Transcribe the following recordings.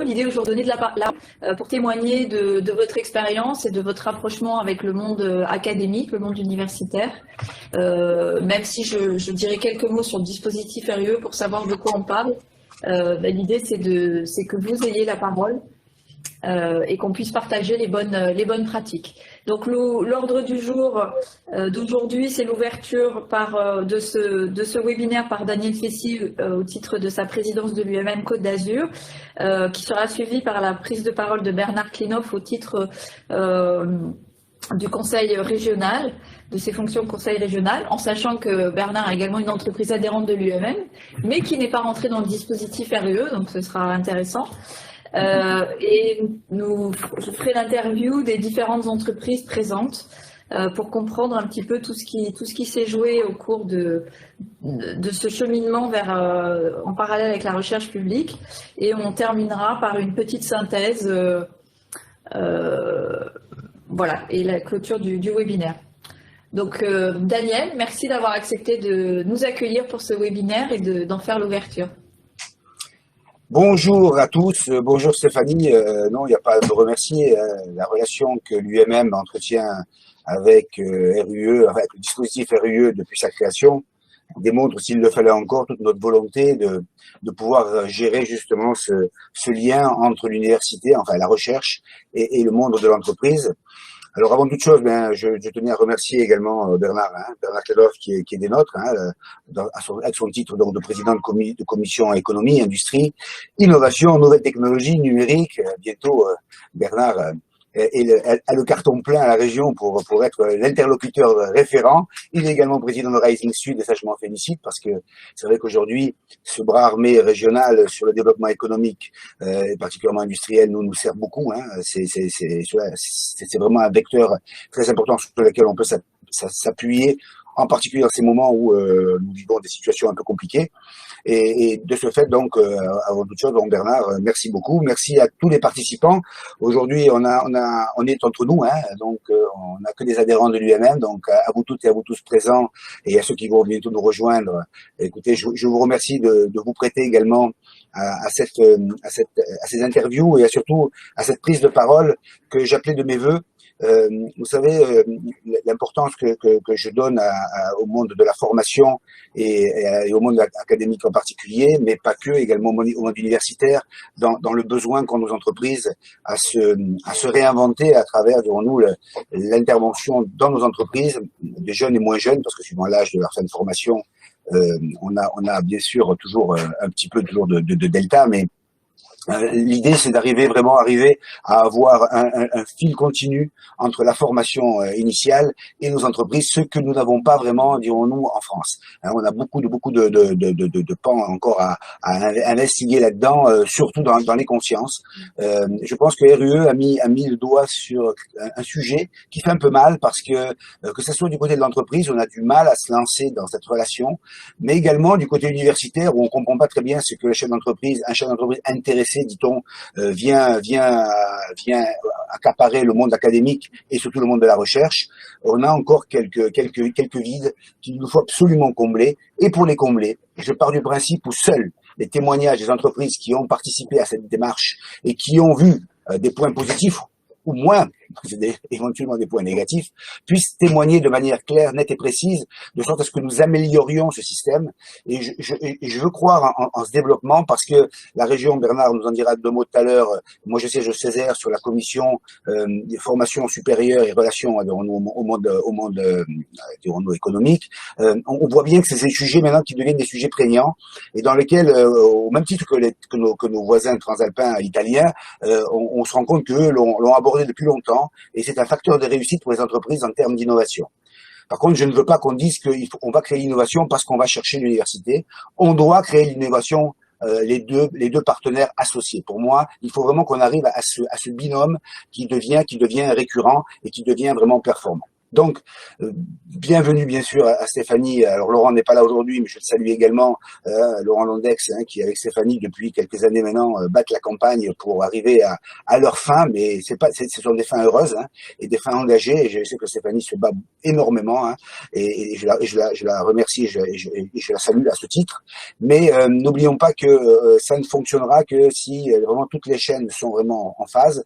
L'idée aujourd'hui de pour témoigner de votre expérience et de votre rapprochement avec le monde académique, le monde universitaire. Même si je dirais quelques mots sur le dispositif RUE pour savoir de quoi on parle, l'idée c'est que vous ayez la parole et qu'on puisse partager les bonnes pratiques. Donc l'ordre du jour d'aujourd'hui, c'est l'ouverture de ce webinaire par Daniel Fessy au titre de sa présidence de l'UMM Côte d'Azur, qui sera suivi par la prise de parole de Bernard Klinov au titre du conseil régional, de ses fonctions de conseil régional, en sachant que Bernard a également une entreprise adhérente de l'UMM, mais qui n'est pas rentrée dans le dispositif RUE, donc ce sera intéressant. Et je ferai l'interview des différentes entreprises présentes pour comprendre un petit peu tout ce qui s'est joué au cours de ce cheminement en parallèle avec la recherche publique. Et on terminera par une petite synthèse, voilà, et la clôture du webinaire. Donc Daniel, merci d'avoir accepté de nous accueillir pour ce webinaire et d'en faire l'ouverture. Bonjour à tous, bonjour Stéphanie. Non, il n'y a pas à me remercier. La relation que l'UMM entretient avec RUE, avec le dispositif RUE depuis sa création, démontre, s'il le fallait encore, toute notre volonté de pouvoir gérer justement ce lien entre l'université, enfin la recherche, et le monde de l'entreprise. Alors avant toute chose, je tenais à remercier également Bernard Klinov qui est des nôtres, avec son titre donc de président de commission économie, industrie, innovation, nouvelles technologies, numérique. Bientôt, Bernard a le carton plein à la région pour être l'interlocuteur référent. Il est également président de Rising Sud et ça je m'en félicite parce que c'est vrai qu'aujourd'hui ce bras armé régional sur le développement économique et particulièrement industriel nous sert beaucoup. C'est vraiment un vecteur très important sur lequel on peut s'appuyer, en particulier dans ces moments où nous vivons des situations un peu compliquées. Et de ce fait, donc, avant toute chose, donc Bernard, merci beaucoup. Merci à tous les participants. Aujourd'hui, on est entre nous, donc on n'a que des adhérents de l'UMM. Donc, à vous toutes et à vous tous présents et à ceux qui vont bientôt nous rejoindre. Écoutez, je vous remercie de vous prêter également à ces interviews et surtout à cette prise de parole que j'appelais de mes vœux. Vous savez, l'importance que je donne au monde de la formation et au monde académique en particulier, mais pas que, également au monde universitaire, dans le besoin qu'ont nos entreprises à se réinventer à travers, dirons-nous, l'intervention dans nos entreprises, des jeunes et moins jeunes, parce que suivant l'âge de leur fin de formation, on a bien sûr toujours un petit peu toujours de delta, mais l'idée, c'est vraiment arriver à avoir un fil continu entre la formation initiale et nos entreprises, ce que nous n'avons pas vraiment, dirons-nous, en France. On a beaucoup de pans encore à investiguer là-dedans, surtout dans les consciences. Je pense que RUE a mis le doigt sur un sujet qui fait un peu mal parce que ce soit du côté de l'entreprise, on a du mal à se lancer dans cette relation, mais également du côté universitaire où on comprend pas très bien ce que un chef d'entreprise intéressé, dit-on, vient accaparer le monde académique et surtout le monde de la recherche. On a encore quelques vides qu'il nous faut absolument combler. Et pour les combler, je pars du principe où seuls les témoignages des entreprises qui ont participé à cette démarche et qui ont vu des points positifs ou moins, éventuellement des points négatifs, puissent témoigner de manière claire, nette et précise, de sorte à ce que nous améliorions ce système. Et je veux croire en ce développement parce que la région, Bernard nous en dira deux mots tout à l'heure, moi je siège au Césaire sur la commission des formations supérieures et relations au monde dirons-nous, économique. On voit bien que c'est ces sujets maintenant qui deviennent des sujets prégnants et dans lesquels, au même titre que nos voisins transalpins italiens, on se rend compte qu'eux l'ont abordé depuis longtemps et c'est un facteur de réussite pour les entreprises en termes d'innovation. Par contre, je ne veux pas qu'on dise qu'on va créer l'innovation parce qu'on va chercher l'université. On doit créer l'innovation, les deux partenaires associés. Pour moi, il faut vraiment qu'on arrive à ce binôme qui devient récurrent et qui devient vraiment performant. Donc, bienvenue bien sûr à Stéphanie. Alors Laurent n'est pas là aujourd'hui, mais je le salue également, Laurent Londex, hein, qui avec Stéphanie depuis quelques années maintenant battent la campagne pour arriver à leur fin, mais ce sont des fins heureuses, hein, et des fins engagées. Et je sais que Stéphanie se bat énormément, hein, et je la remercie et je la salue à ce titre. Mais n'oublions pas que ça ne fonctionnera que si vraiment toutes les chaînes sont vraiment en phase.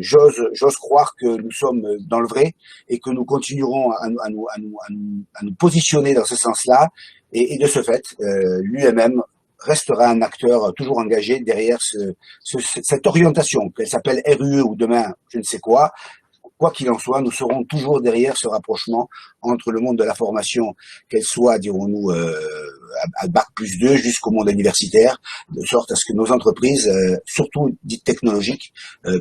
J'ose croire que nous sommes dans le vrai et que nous continuerons à nous positionner dans ce sens-là. Et de ce fait, l'UMM restera un acteur toujours engagé derrière cette orientation, qu'elle s'appelle RUE ou demain je ne sais quoi. Quoi qu'il en soit, nous serons toujours derrière ce rapprochement entre le monde de la formation, qu'elle soit, dirons-nous, à Bac+2 jusqu'au monde universitaire, de sorte à ce que nos entreprises, surtout dites technologiques,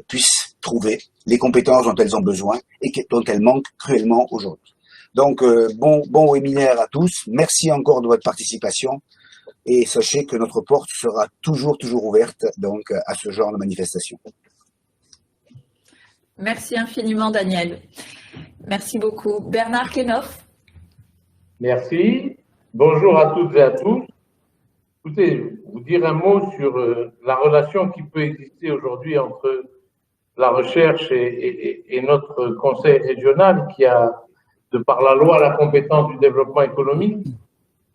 puissent trouver les compétences dont elles ont besoin et dont elles manquent cruellement aujourd'hui. Donc, bon webinaire à tous. Merci encore de votre participation et sachez que notre porte sera toujours ouverte donc à ce genre de manifestation. Merci infiniment, Daniel. Merci beaucoup. Bernard Kenoff. Merci. Bonjour à toutes et à tous. Écoutez, vous dire un mot sur la relation qui peut exister aujourd'hui entre la recherche et notre conseil régional qui a, de par la loi, la compétence du développement économique.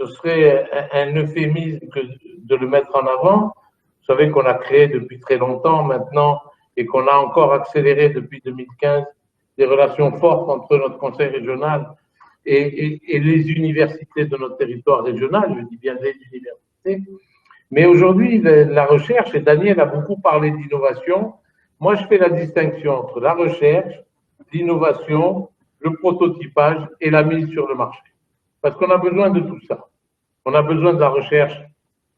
Ce serait un euphémisme que de le mettre en avant. Vous savez qu'on a créé depuis très longtemps maintenant et qu'on a encore accéléré depuis 2015 des relations fortes entre notre conseil régional et les universités de notre territoire régional, je dis bien les universités. Mais aujourd'hui, la recherche, et Daniel a beaucoup parlé d'innovation, moi je fais la distinction entre la recherche, l'innovation, le prototypage et la mise sur le marché. Parce qu'on a besoin de tout ça. On a besoin de la recherche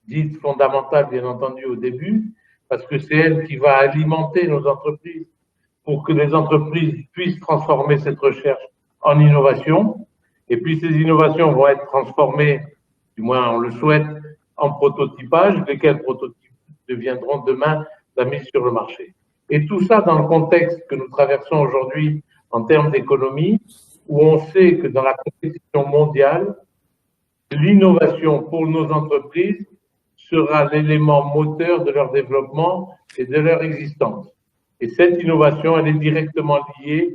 dite fondamentale, bien entendu, au début, parce que c'est elle qui va alimenter nos entreprises pour que les entreprises puissent transformer cette recherche en innovation. Et puis ces innovations vont être transformées, du moins on le souhaite, en prototypage, lesquels prototypes deviendront demain la mise sur le marché. Et tout ça dans le contexte que nous traversons aujourd'hui en termes d'économie, où on sait que dans la compétition mondiale, l'innovation pour nos entreprises sera l'élément moteur de leur développement et de leur existence. Et cette innovation, elle est directement liée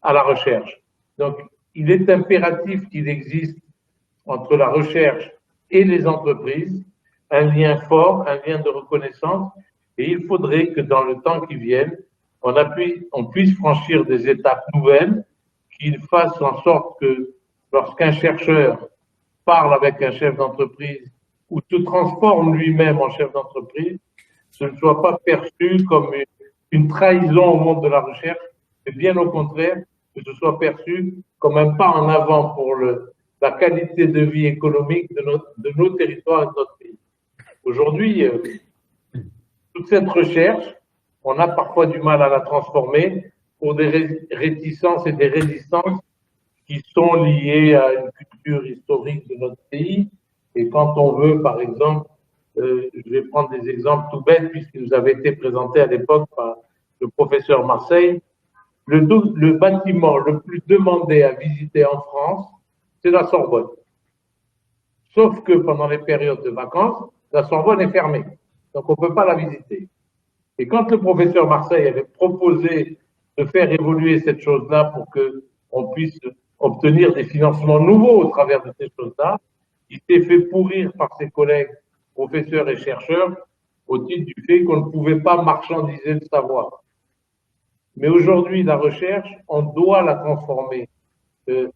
à la recherche. Donc, il est impératif qu'il existe entre la recherche et les entreprises un lien fort, un lien de reconnaissance, et il faudrait que dans le temps qui vienne, on puisse franchir des étapes nouvelles, qu'il fasse en sorte que lorsqu'un chercheur parle avec un chef d'entreprise ou se transforme lui-même en chef d'entreprise, ce ne soit pas perçu comme une trahison au monde de la recherche, mais bien au contraire, que ce soit perçu comme un pas en avant pour la qualité de vie économique de nos territoires et de notre pays. Aujourd'hui, toute cette recherche, on a parfois du mal à la transformer pour des réticences et des résistances qui sont liées à une culture historique de notre pays. Et quand on veut, par exemple, je vais prendre des exemples tout bêtes, puisqu'ils nous avaient été présentés à l'époque par le professeur Marseille, le bâtiment le plus demandé à visiter en France, c'est la Sorbonne. Sauf que pendant les périodes de vacances, la Sorbonne est fermée. Donc on ne peut pas la visiter. Et quand le professeur Marseille avait proposé de faire évoluer cette chose-là pour qu'on puisse obtenir des financements nouveaux au travers de ces choses-là, il s'est fait pourrir par ses collègues professeurs et chercheurs au titre du fait qu'on ne pouvait pas marchandiser le savoir. Mais aujourd'hui, la recherche, on doit la transformer. Le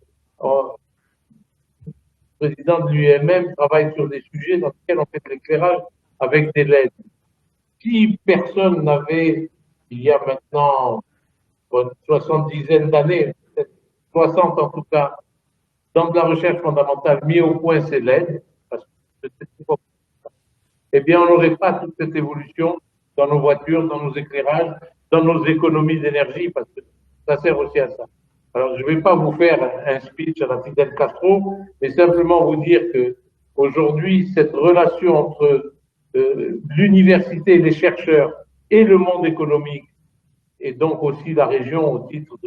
président de l'UMM travaille sur des sujets dans lesquels on fait de l'éclairage avec des LED. Si personne n'avait, il y a maintenant une 70aine d'années, 60 en tout cas, dans de la recherche fondamentale, mis au point ces LED, parce que eh bien, on n'aurait pas toute cette évolution dans nos voitures, dans nos éclairages, dans nos économies d'énergie, parce que ça sert aussi à ça. Alors, je ne vais pas vous faire un speech à la Fidel Castro, mais simplement vous dire que aujourd'hui, cette relation entre l'université, les chercheurs et le monde économique, et donc aussi la région au titre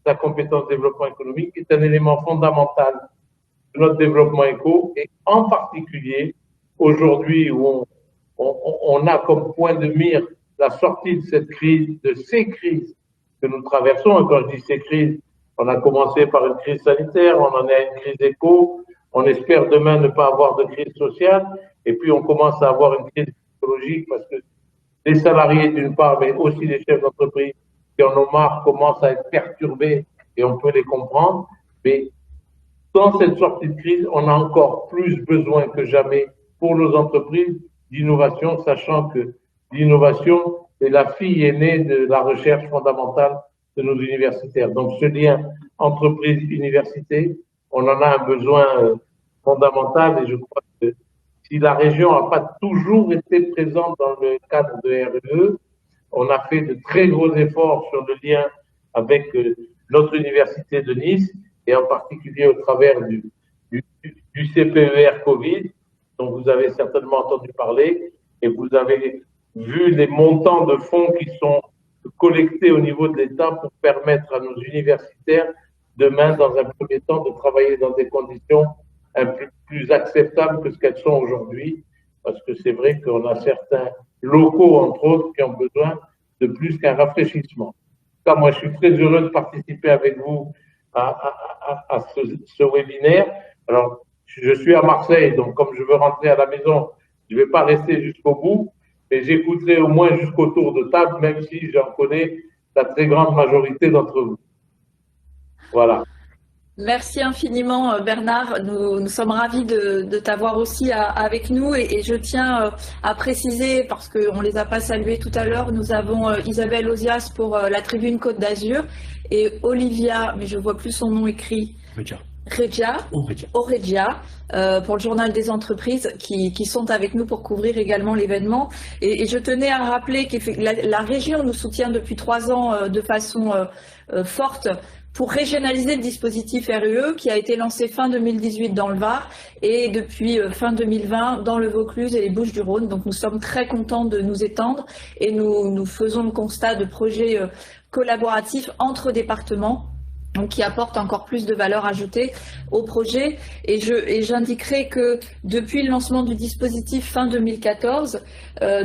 la compétence développement économique est un élément fondamental de notre développement éco, et en particulier aujourd'hui où on a comme point de mire la sortie de cette crise, de ces crises que nous traversons. Et quand je dis ces crises, on a commencé par une crise sanitaire, on en est à une crise éco, on espère demain ne pas avoir de crise sociale, et puis on commence à avoir une crise psychologique parce que les salariés d'une part, mais aussi les chefs d'entreprise qui en ont marre commencent à être perturbés, et on peut les comprendre. Mais dans cette sortie de crise, on a encore plus besoin que jamais pour nos entreprises d'innovation, sachant que l'innovation est la fille aînée de la recherche fondamentale de nos universitaires. Donc ce lien entreprise-université, on en a un besoin fondamental, et je crois que si la région n'a pas toujours été présente dans le cadre de RUE, on a fait de très gros efforts sur le lien avec notre université de Nice, et en particulier au travers du CPER Covid, dont vous avez certainement entendu parler, et vous avez vu les montants de fonds qui sont collectés au niveau de l'État pour permettre à nos universitaires, demain, dans un premier temps, de travailler dans des conditions un peu plus acceptables que ce qu'elles sont aujourd'hui, parce que c'est vrai qu'on a certains locaux, entre autres, qui ont besoin de plus qu'un rafraîchissement. En tout cas, moi, je suis très heureux de participer avec vous à ce webinaire. Alors, je suis à Marseille, donc comme je veux rentrer à la maison, je ne vais pas rester jusqu'au bout, mais j'écouterai au moins jusqu'au tour de table, même si j'en connais la très grande majorité d'entre vous. Voilà. Merci infiniment Bernard, nous sommes ravis de t'avoir aussi avec nous, et je tiens à préciser, parce qu'on ne les a pas salués tout à l'heure, nous avons Isabelle Ozias pour la Tribune Côte d'Azur et Olivia, mais je ne vois plus son nom écrit, Oregia, pour le Journal des entreprises, qui sont avec nous pour couvrir également l'événement. Et je tenais à rappeler que la région nous soutient depuis 3 ans de façon forte pour régionaliser le dispositif RUE qui a été lancé fin 2018 dans le Var et depuis fin 2020 dans le Vaucluse et les Bouches-du-Rhône. Donc nous sommes très contents de nous étendre, et nous faisons le constat de projets collaboratifs entre départements, donc qui apporte encore plus de valeur ajoutée au projet. Et j'indiquerai que depuis le lancement du dispositif fin 2014,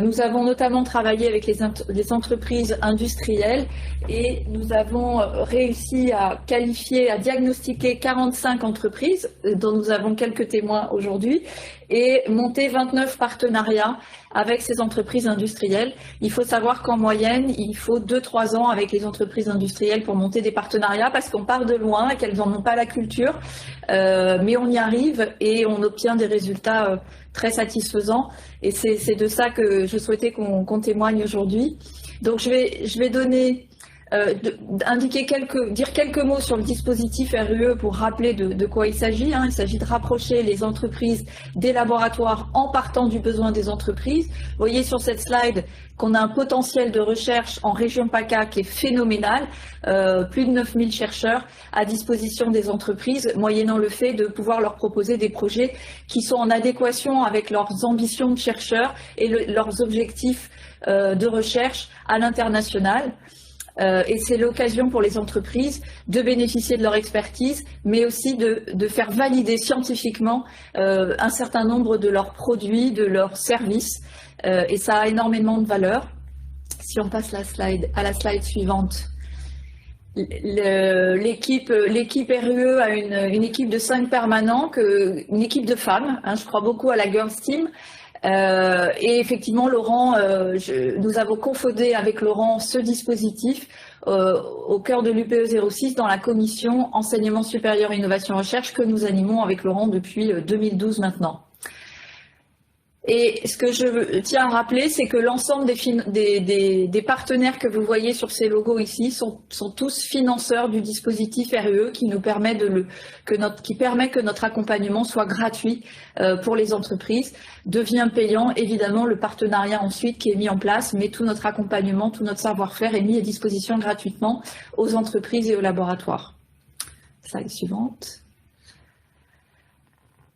nous avons notamment travaillé avec les entreprises industrielles, et nous avons réussi à qualifier, à diagnostiquer 45 entreprises, dont nous avons quelques témoins aujourd'hui, et monter 29 partenariats avec ces entreprises industrielles. Il faut savoir qu'en moyenne, il faut 2-3 ans avec les entreprises industrielles pour monter des partenariats, parce qu'on part de loin et qu'elles n'en ont pas la culture, mais on y arrive et on obtient des résultats très satisfaisants, et c'est de ça que je souhaitais qu'on témoigne aujourd'hui. Donc je vais donner dire quelques mots sur le dispositif RUE pour rappeler de quoi il s'agit. Il s'agit de rapprocher les entreprises des laboratoires en partant du besoin des entreprises. Vous voyez sur cette slide qu'on a un potentiel de recherche en région PACA qui est phénoménal, plus de 9000 chercheurs à disposition des entreprises, moyennant le fait de pouvoir leur proposer des projets qui sont en adéquation avec leurs ambitions de chercheurs et leurs objectifs de recherche à l'international. Et c'est l'occasion pour les entreprises de bénéficier de leur expertise, mais aussi de faire valider scientifiquement un certain nombre de leurs produits, de leurs services, et ça a énormément de valeur. Si on passe à la slide suivante. L'équipe RUE a une équipe de 5 permanents, une équipe de femmes, je crois beaucoup à la Girls Team. Et effectivement, Laurent, nous avons cofondé avec Laurent ce dispositif au cœur de l'UPE 06 dans la commission enseignement supérieur innovation recherche que nous animons avec Laurent depuis 2012 maintenant. Et ce que je tiens à rappeler, c'est que l'ensemble des partenaires que vous voyez sur ces logos ici sont tous financeurs du dispositif RUE qui nous permet qui permet que notre accompagnement soit gratuit pour les entreprises, devient payant évidemment le partenariat ensuite qui est mis en place, mais tout notre accompagnement, tout notre savoir-faire est mis à disposition gratuitement aux entreprises et aux laboratoires. Slide suivante.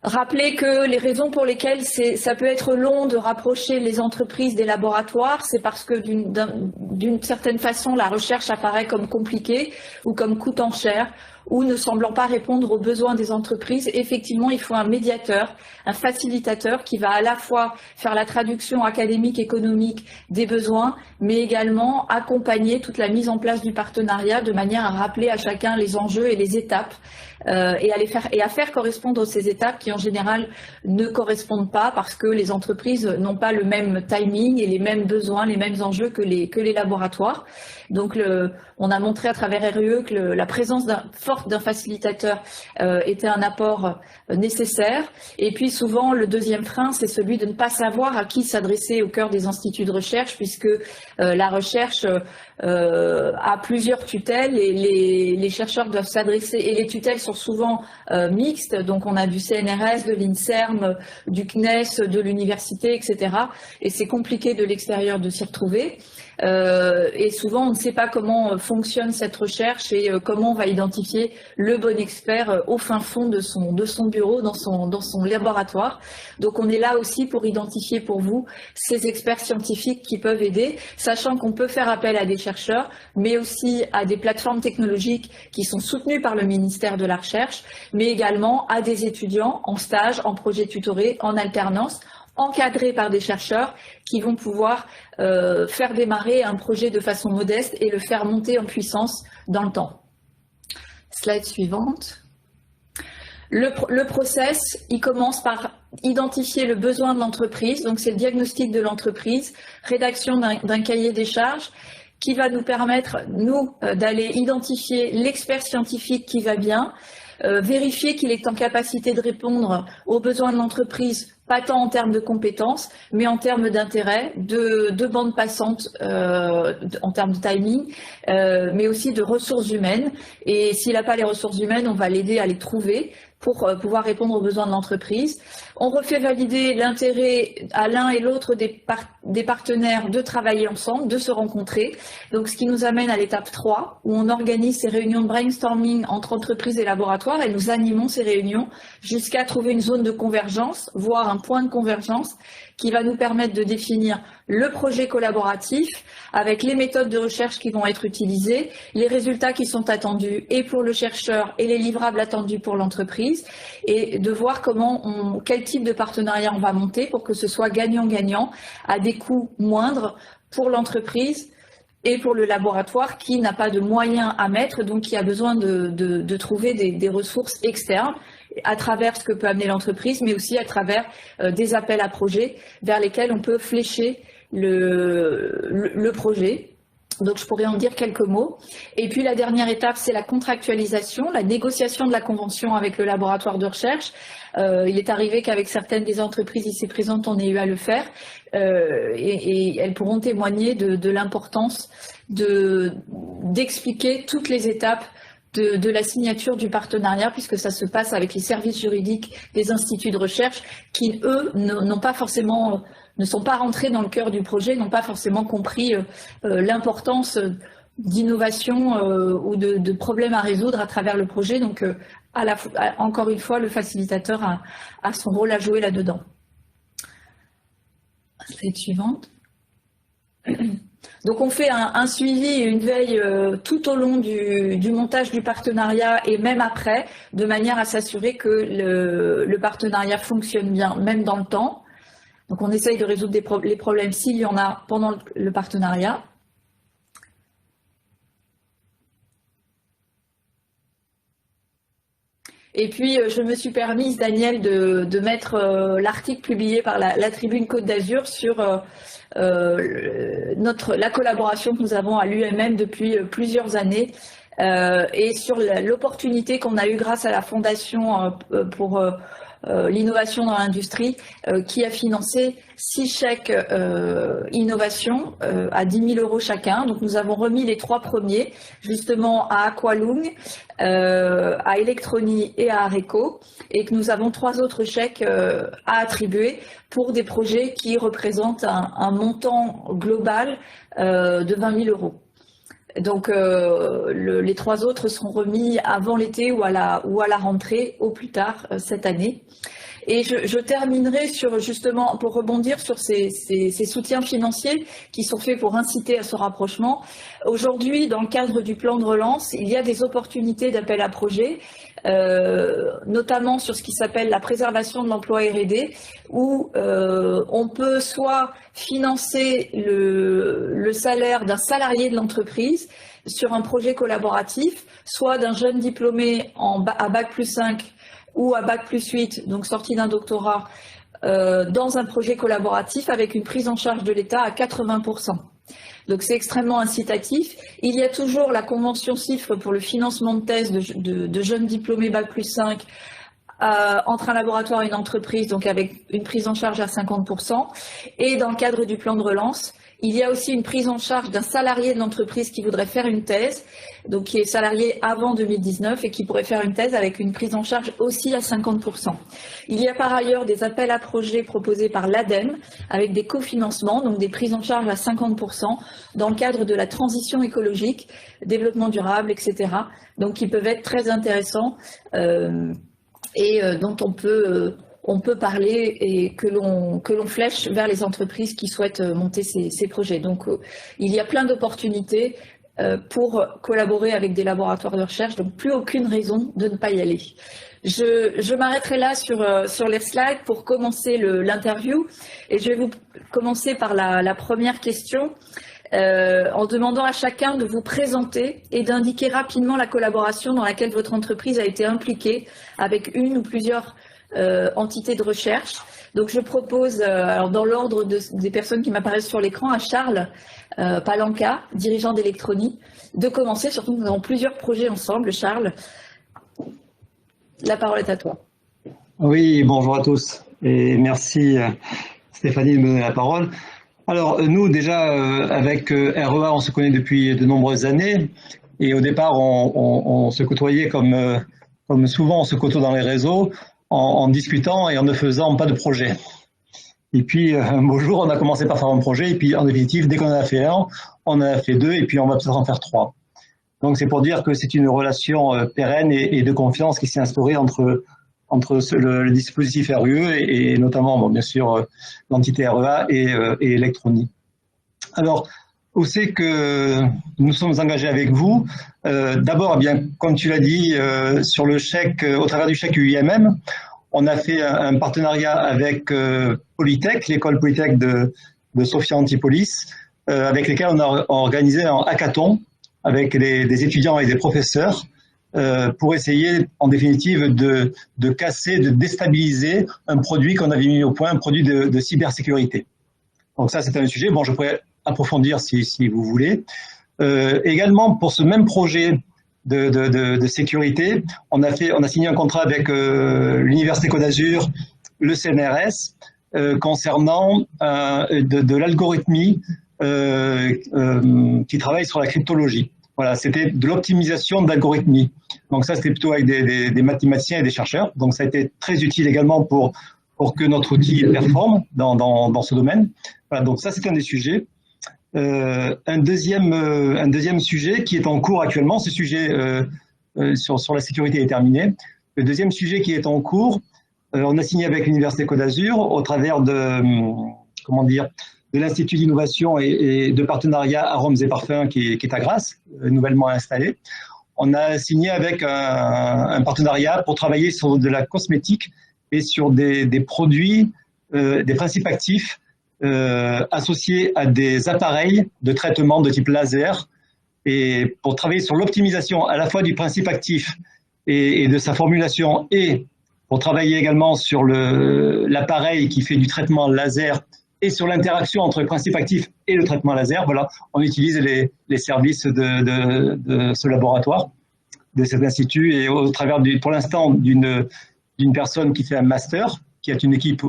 Rappeler que les raisons pour lesquelles ça peut être long de rapprocher les entreprises des laboratoires, c'est parce que d'une certaine façon, la recherche apparaît comme compliquée ou comme coûtant cher ou ne semblant pas répondre aux besoins des entreprises. Effectivement, il faut un médiateur, un facilitateur qui va à la fois faire la traduction académique, économique des besoins, mais également accompagner toute la mise en place du partenariat de manière à rappeler à chacun les enjeux et les étapes et à faire correspondre ces étapes qui en général ne correspondent pas parce que les entreprises n'ont pas le même timing et les mêmes besoins, les mêmes enjeux que les laboratoires. Donc on a montré à travers RUE que la présence forte d'un facilitateur était un apport nécessaire. Et puis souvent le deuxième frein, c'est celui de ne pas savoir à qui s'adresser au cœur des instituts de recherche, puisque la recherche a plusieurs tutelles et les chercheurs doivent s'adresser, et les tutelles sont souvent mixtes, donc on a du CNRS, de l'INSERM, du CNES, de l'université, etc. Et c'est compliqué de l'extérieur de s'y retrouver. Et souvent on ne sait pas comment fonctionne cette recherche et comment on va identifier le bon expert au fin fond de son bureau, dans son laboratoire. Donc on est là aussi pour identifier pour vous ces experts scientifiques qui peuvent aider, sachant qu'on peut faire appel à des chercheurs, mais aussi à des plateformes technologiques qui sont soutenues par le ministère de la Recherche, mais également à des étudiants en stage, en projet tutoré, en alternance, encadrés par des chercheurs qui vont pouvoir faire démarrer un projet de façon modeste et le faire monter en puissance dans le temps. Slide suivante. Le process, il commence par identifier le besoin de l'entreprise, donc c'est le diagnostic de l'entreprise, rédaction d'un cahier des charges qui va nous permettre, nous, d'aller identifier l'expert scientifique qui va bien, vérifier qu'il est en capacité de répondre aux besoins de l'entreprise, pas tant en termes de compétences, mais en termes d'intérêt, de bande passante, en termes de timing, mais aussi de ressources humaines. Et s'il n'a pas les ressources humaines, on va l'aider à les trouver pour pouvoir répondre aux besoins de l'entreprise. On refait valider l'intérêt à l'un et l'autre des partenaires de travailler ensemble, de se rencontrer. Donc, ce qui nous amène à l'étape 3, où on organise ces réunions de brainstorming entre entreprises et laboratoires, et nous animons ces réunions jusqu'à trouver une zone de convergence, voire un point de convergence, qui va nous permettre de définir le projet collaboratif avec les méthodes de recherche qui vont être utilisées, les résultats qui sont attendus et pour le chercheur et les livrables attendus pour l'entreprise, et de voir quel type de partenariat on va monter pour que ce soit gagnant-gagnant à des coûts moindres pour l'entreprise et pour le laboratoire qui n'a pas de moyens à mettre, donc qui a besoin de trouver des ressources externes à travers ce que peut amener l'entreprise, mais aussi à travers des appels à projets vers lesquels on peut flécher le projet. Donc je pourrais en dire quelques mots. Et puis la dernière étape, c'est la contractualisation, la négociation de la convention avec le laboratoire de recherche. Il est arrivé qu'avec certaines des entreprises ici présentes, on ait eu à le faire et elles pourront témoigner de l'importance d'expliquer toutes les étapes de la signature du partenariat, puisque ça se passe avec les services juridiques des instituts de recherche qui, eux, ne sont pas rentrés dans le cœur du projet, n'ont pas forcément compris l'importance d'innovation ou de problèmes à résoudre à travers le projet. Donc, encore une fois, le facilitateur a son rôle à jouer là-dedans. Slide suivante. Donc on fait un suivi et une veille tout au long du montage du partenariat et même après, de manière à s'assurer que le partenariat fonctionne bien, même dans le temps. Donc on essaye de résoudre les problèmes s'il y en a pendant le partenariat. Et puis, je me suis permise, Daniel, de mettre l'article publié par la Tribune Côte d'Azur sur la collaboration que nous avons à l'UMM depuis plusieurs années et sur l'opportunité qu'on a eue grâce à la Fondation pour l'innovation dans l'industrie qui a financé 6 chèques innovation à 10 000 € chacun. Donc nous avons remis les 3 premiers justement à Aqualung, à Electroni et à Areco, et que nous avons 3 autres chèques à attribuer pour des projets qui représentent un montant global de 20 000 €. Donc les 3 autres seront remis avant l'été ou à la rentrée au plus tard cette année. Et je terminerai sur, justement, pour rebondir sur ces soutiens financiers qui sont faits pour inciter à ce rapprochement. Aujourd'hui, dans le cadre du plan de relance, il y a des opportunités d'appel à projets, notamment sur ce qui s'appelle la préservation de l'emploi R&D, où on peut soit financer le salaire d'un salarié de l'entreprise sur un projet collaboratif, soit d'un jeune diplômé à Bac+5 ou à Bac+8, donc sorti d'un doctorat, dans un projet collaboratif avec une prise en charge de l'État à 80%. Donc c'est extrêmement incitatif. Il y a toujours la convention CIFRE pour le financement de thèses de jeunes diplômés Bac+5 entre un laboratoire et une entreprise, donc avec une prise en charge à 50%. Et dans le cadre du plan de relance, il y a aussi une prise en charge d'un salarié de l'entreprise qui voudrait faire une thèse, donc qui est salarié avant 2019 et qui pourrait faire une thèse avec une prise en charge aussi à 50%. Il y a par ailleurs des appels à projets proposés par l'ADEME avec des cofinancements, donc des prises en charge à 50% dans le cadre de la transition écologique, développement durable, etc. Donc qui peuvent être très intéressants et dont on peut parler et que l'on flèche vers les entreprises qui souhaitent monter ces projets. Donc, il y a plein d'opportunités pour collaborer avec des laboratoires de recherche, donc plus aucune raison de ne pas y aller. Je m'arrêterai là sur les slides pour commencer l'interview et je vais vous commencer par la première question en demandant à chacun de vous présenter et d'indiquer rapidement la collaboration dans laquelle votre entreprise a été impliquée avec une ou plusieurs entité de recherche. Donc je propose, alors dans l'ordre des personnes qui m'apparaissent sur l'écran, à Charles Palanca, dirigeant d'Electroni, de commencer, surtout que nous avons plusieurs projets ensemble. Charles, la parole est à toi. Oui, bonjour à tous et merci Stéphanie de me donner la parole. Alors nous déjà avec REA on se connaît depuis de nombreuses années et au départ on se côtoyait comme souvent on se côtoie dans les réseaux en discutant et en ne faisant pas de projet. Et puis, un beau jour, on a commencé par faire un projet, et puis en définitive, dès qu'on en a fait un, on en a fait deux, et puis on va peut-être en faire trois. Donc c'est pour dire que c'est une relation pérenne et de confiance qui s'est instaurée entre le dispositif RUE et notamment, bon, bien sûr, l'entité REA et Electroni. Alors, où c'est que nous sommes engagés avec vous? D'abord, eh bien, comme tu l'as dit, sur le chèque, au travers du chèque UIMM, on a fait un partenariat avec Polytech, l'école Polytech de Sophia Antipolis, avec lesquels on a organisé un hackathon avec des étudiants et des professeurs pour essayer, en définitive, de casser, de déstabiliser un produit qu'on avait mis au point, un produit de cybersécurité. Donc ça, c'était un sujet. Bon, je pourrais approfondir si vous voulez. Également, pour ce même projet de sécurité, on a signé un contrat avec l'Université Côte d'Azur, le CNRS, concernant de l'algorithmie qui travaille sur la cryptologie. Voilà, c'était de l'optimisation d'algorithmie. Donc ça, c'était plutôt avec des mathématiciens et des chercheurs. Donc ça a été très utile également pour que notre outil performe dans ce domaine. Voilà, donc ça, c'est un des sujets. Un deuxième sujet qui est en cours actuellement, ce sujet sur la sécurité est terminé. Le deuxième sujet qui est en cours, on a signé avec l'Université Côte d'Azur au travers de l'Institut d'innovation et de partenariat Arômes et Parfums qui est à Grasse, nouvellement installé. On a signé avec un partenariat pour travailler sur de la cosmétique et sur des produits, des principes actifs associés à des appareils de traitement de type laser et pour travailler sur l'optimisation à la fois du principe actif et de sa formulation et pour travailler également sur l'appareil qui fait du traitement laser et sur l'interaction entre le principe actif et le traitement laser. Voilà, on utilise les services de ce laboratoire, de cet institut et au travers pour l'instant d'une personne qui fait un master, qui a une équipe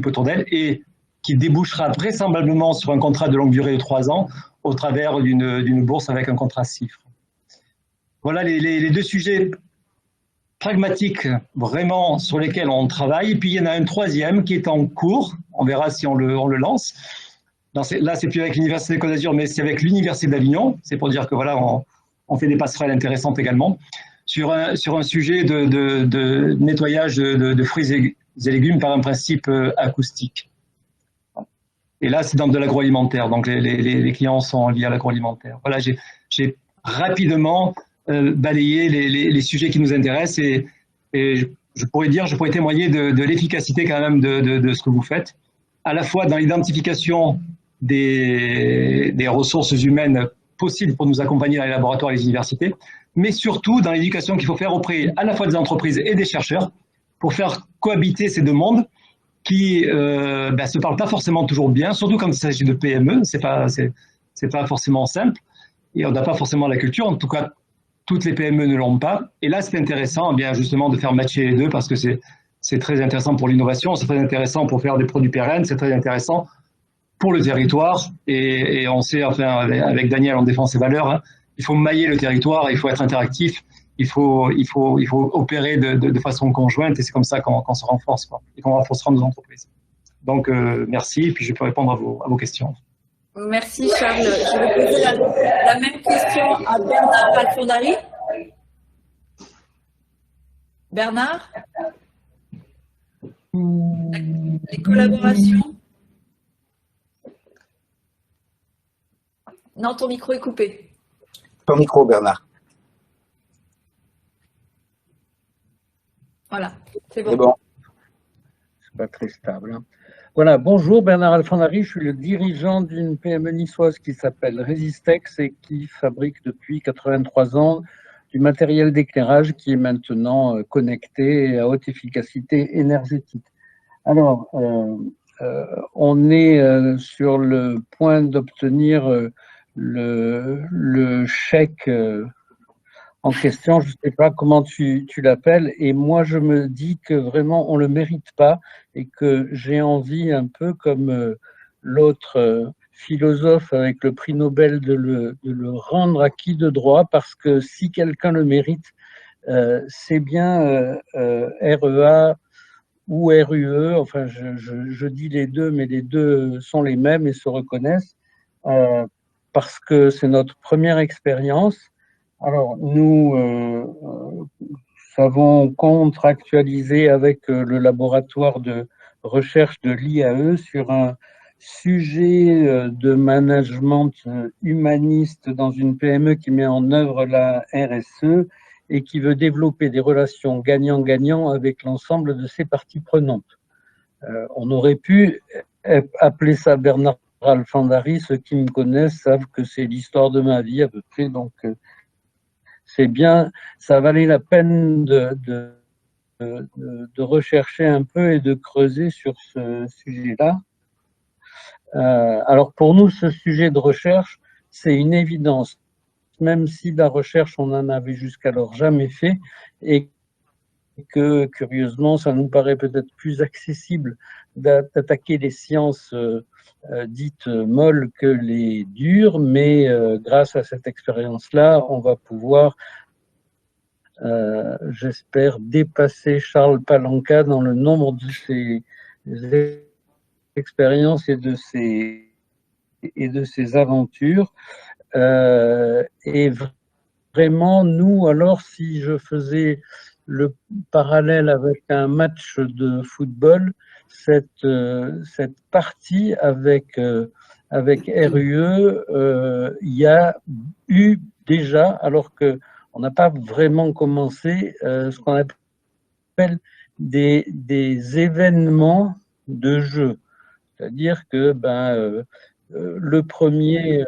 autour d'elle et qui débouchera vraisemblablement sur un contrat de longue durée de 3 ans au travers d'une bourse avec un contrat CIFRE. Voilà les deux sujets pragmatiques vraiment sur lesquels on travaille. Et puis il y en a un troisième qui est en cours, on verra si on le lance. Là, c'est plus avec l'Université Côte d'Azur, mais c'est avec l'Université d'Avignon. C'est pour dire que voilà, on fait des passerelles intéressantes également sur un sujet de nettoyage de fruits et légumes par un principe acoustique. Et là, c'est dans de l'agroalimentaire, donc les clients sont liés à l'agroalimentaire. Voilà, j'ai rapidement balayé les sujets qui nous intéressent et je pourrais témoigner de l'efficacité quand même de ce que vous faites, à la fois dans l'identification des ressources humaines possibles pour nous accompagner dans les laboratoires et les universités, mais surtout dans l'éducation qu'il faut faire auprès à la fois des entreprises et des chercheurs pour faire cohabiter ces deux mondes qui se parlent pas forcément toujours bien, surtout quand il s'agit de PME, c'est pas forcément simple, et on n'a pas forcément la culture, en tout cas toutes les PME ne l'ont pas, et là c'est intéressant bien justement de faire matcher les deux parce que c'est très intéressant pour l'innovation, c'est très intéressant pour faire des produits pérennes, c'est très intéressant pour le territoire, et on sait, enfin avec Daniel on défend ses valeurs, hein, il faut mailler le territoire, il faut être interactif, il faut opérer de façon conjointe et c'est comme ça qu'on se renforce et qu'on renforcera nos entreprises. Donc, merci et puis je peux répondre à vos questions. Merci Charles. Je vais poser la même question à Bernard Alfondari. Bernard, les collaborations. Non, ton micro est coupé. Ton micro, Bernard. Voilà, c'est C'est bon. bon. C'est pas très stable. Hein. Voilà, bonjour Bernard Alfondari, je suis le dirigeant d'une PME niçoise qui s'appelle Resistex et qui fabrique depuis 83 ans du matériel d'éclairage qui est maintenant connecté à haute efficacité énergétique. Alors, on est sur le point d'obtenir le chèque en question, je ne sais pas comment tu l'appelles, et moi je me dis que vraiment on ne le mérite pas et que j'ai envie un peu comme l'autre philosophe avec le prix Nobel de le rendre acquis de droit parce que si quelqu'un le mérite, c'est bien REA ou RUE, enfin je dis les deux, mais les deux sont les mêmes et se reconnaissent parce que c'est notre première expérience. Alors, nous avons contractualisé avec le laboratoire de recherche de l'IAE sur un sujet de management humaniste dans une PME qui met en œuvre la RSE et qui veut développer des relations gagnant-gagnant avec l'ensemble de ses parties prenantes. On aurait pu appeler ça Bernard Alfondari. Ceux qui me connaissent savent que c'est l'histoire de ma vie à peu près, donc c'est bien, ça valait la peine de rechercher un peu et de creuser sur ce sujet-là. Alors pour nous, ce sujet de recherche, c'est une évidence, même si la recherche, on n'en avait jusqu'alors jamais fait, et que curieusement, ça nous paraît peut-être plus accessible d'attaquer les sciences dites molles que les dures, mais grâce à cette expérience-là, on va pouvoir, j'espère, dépasser Charles Palanca dans le nombre de ses expériences et de ses aventures. Et vraiment, nous, alors, si je faisais le parallèle avec un match de football, cette partie avec RUE, il y a eu déjà, alors qu'on n'a pas vraiment commencé, ce qu'on appelle des événements de jeu. C'est-à-dire que le premier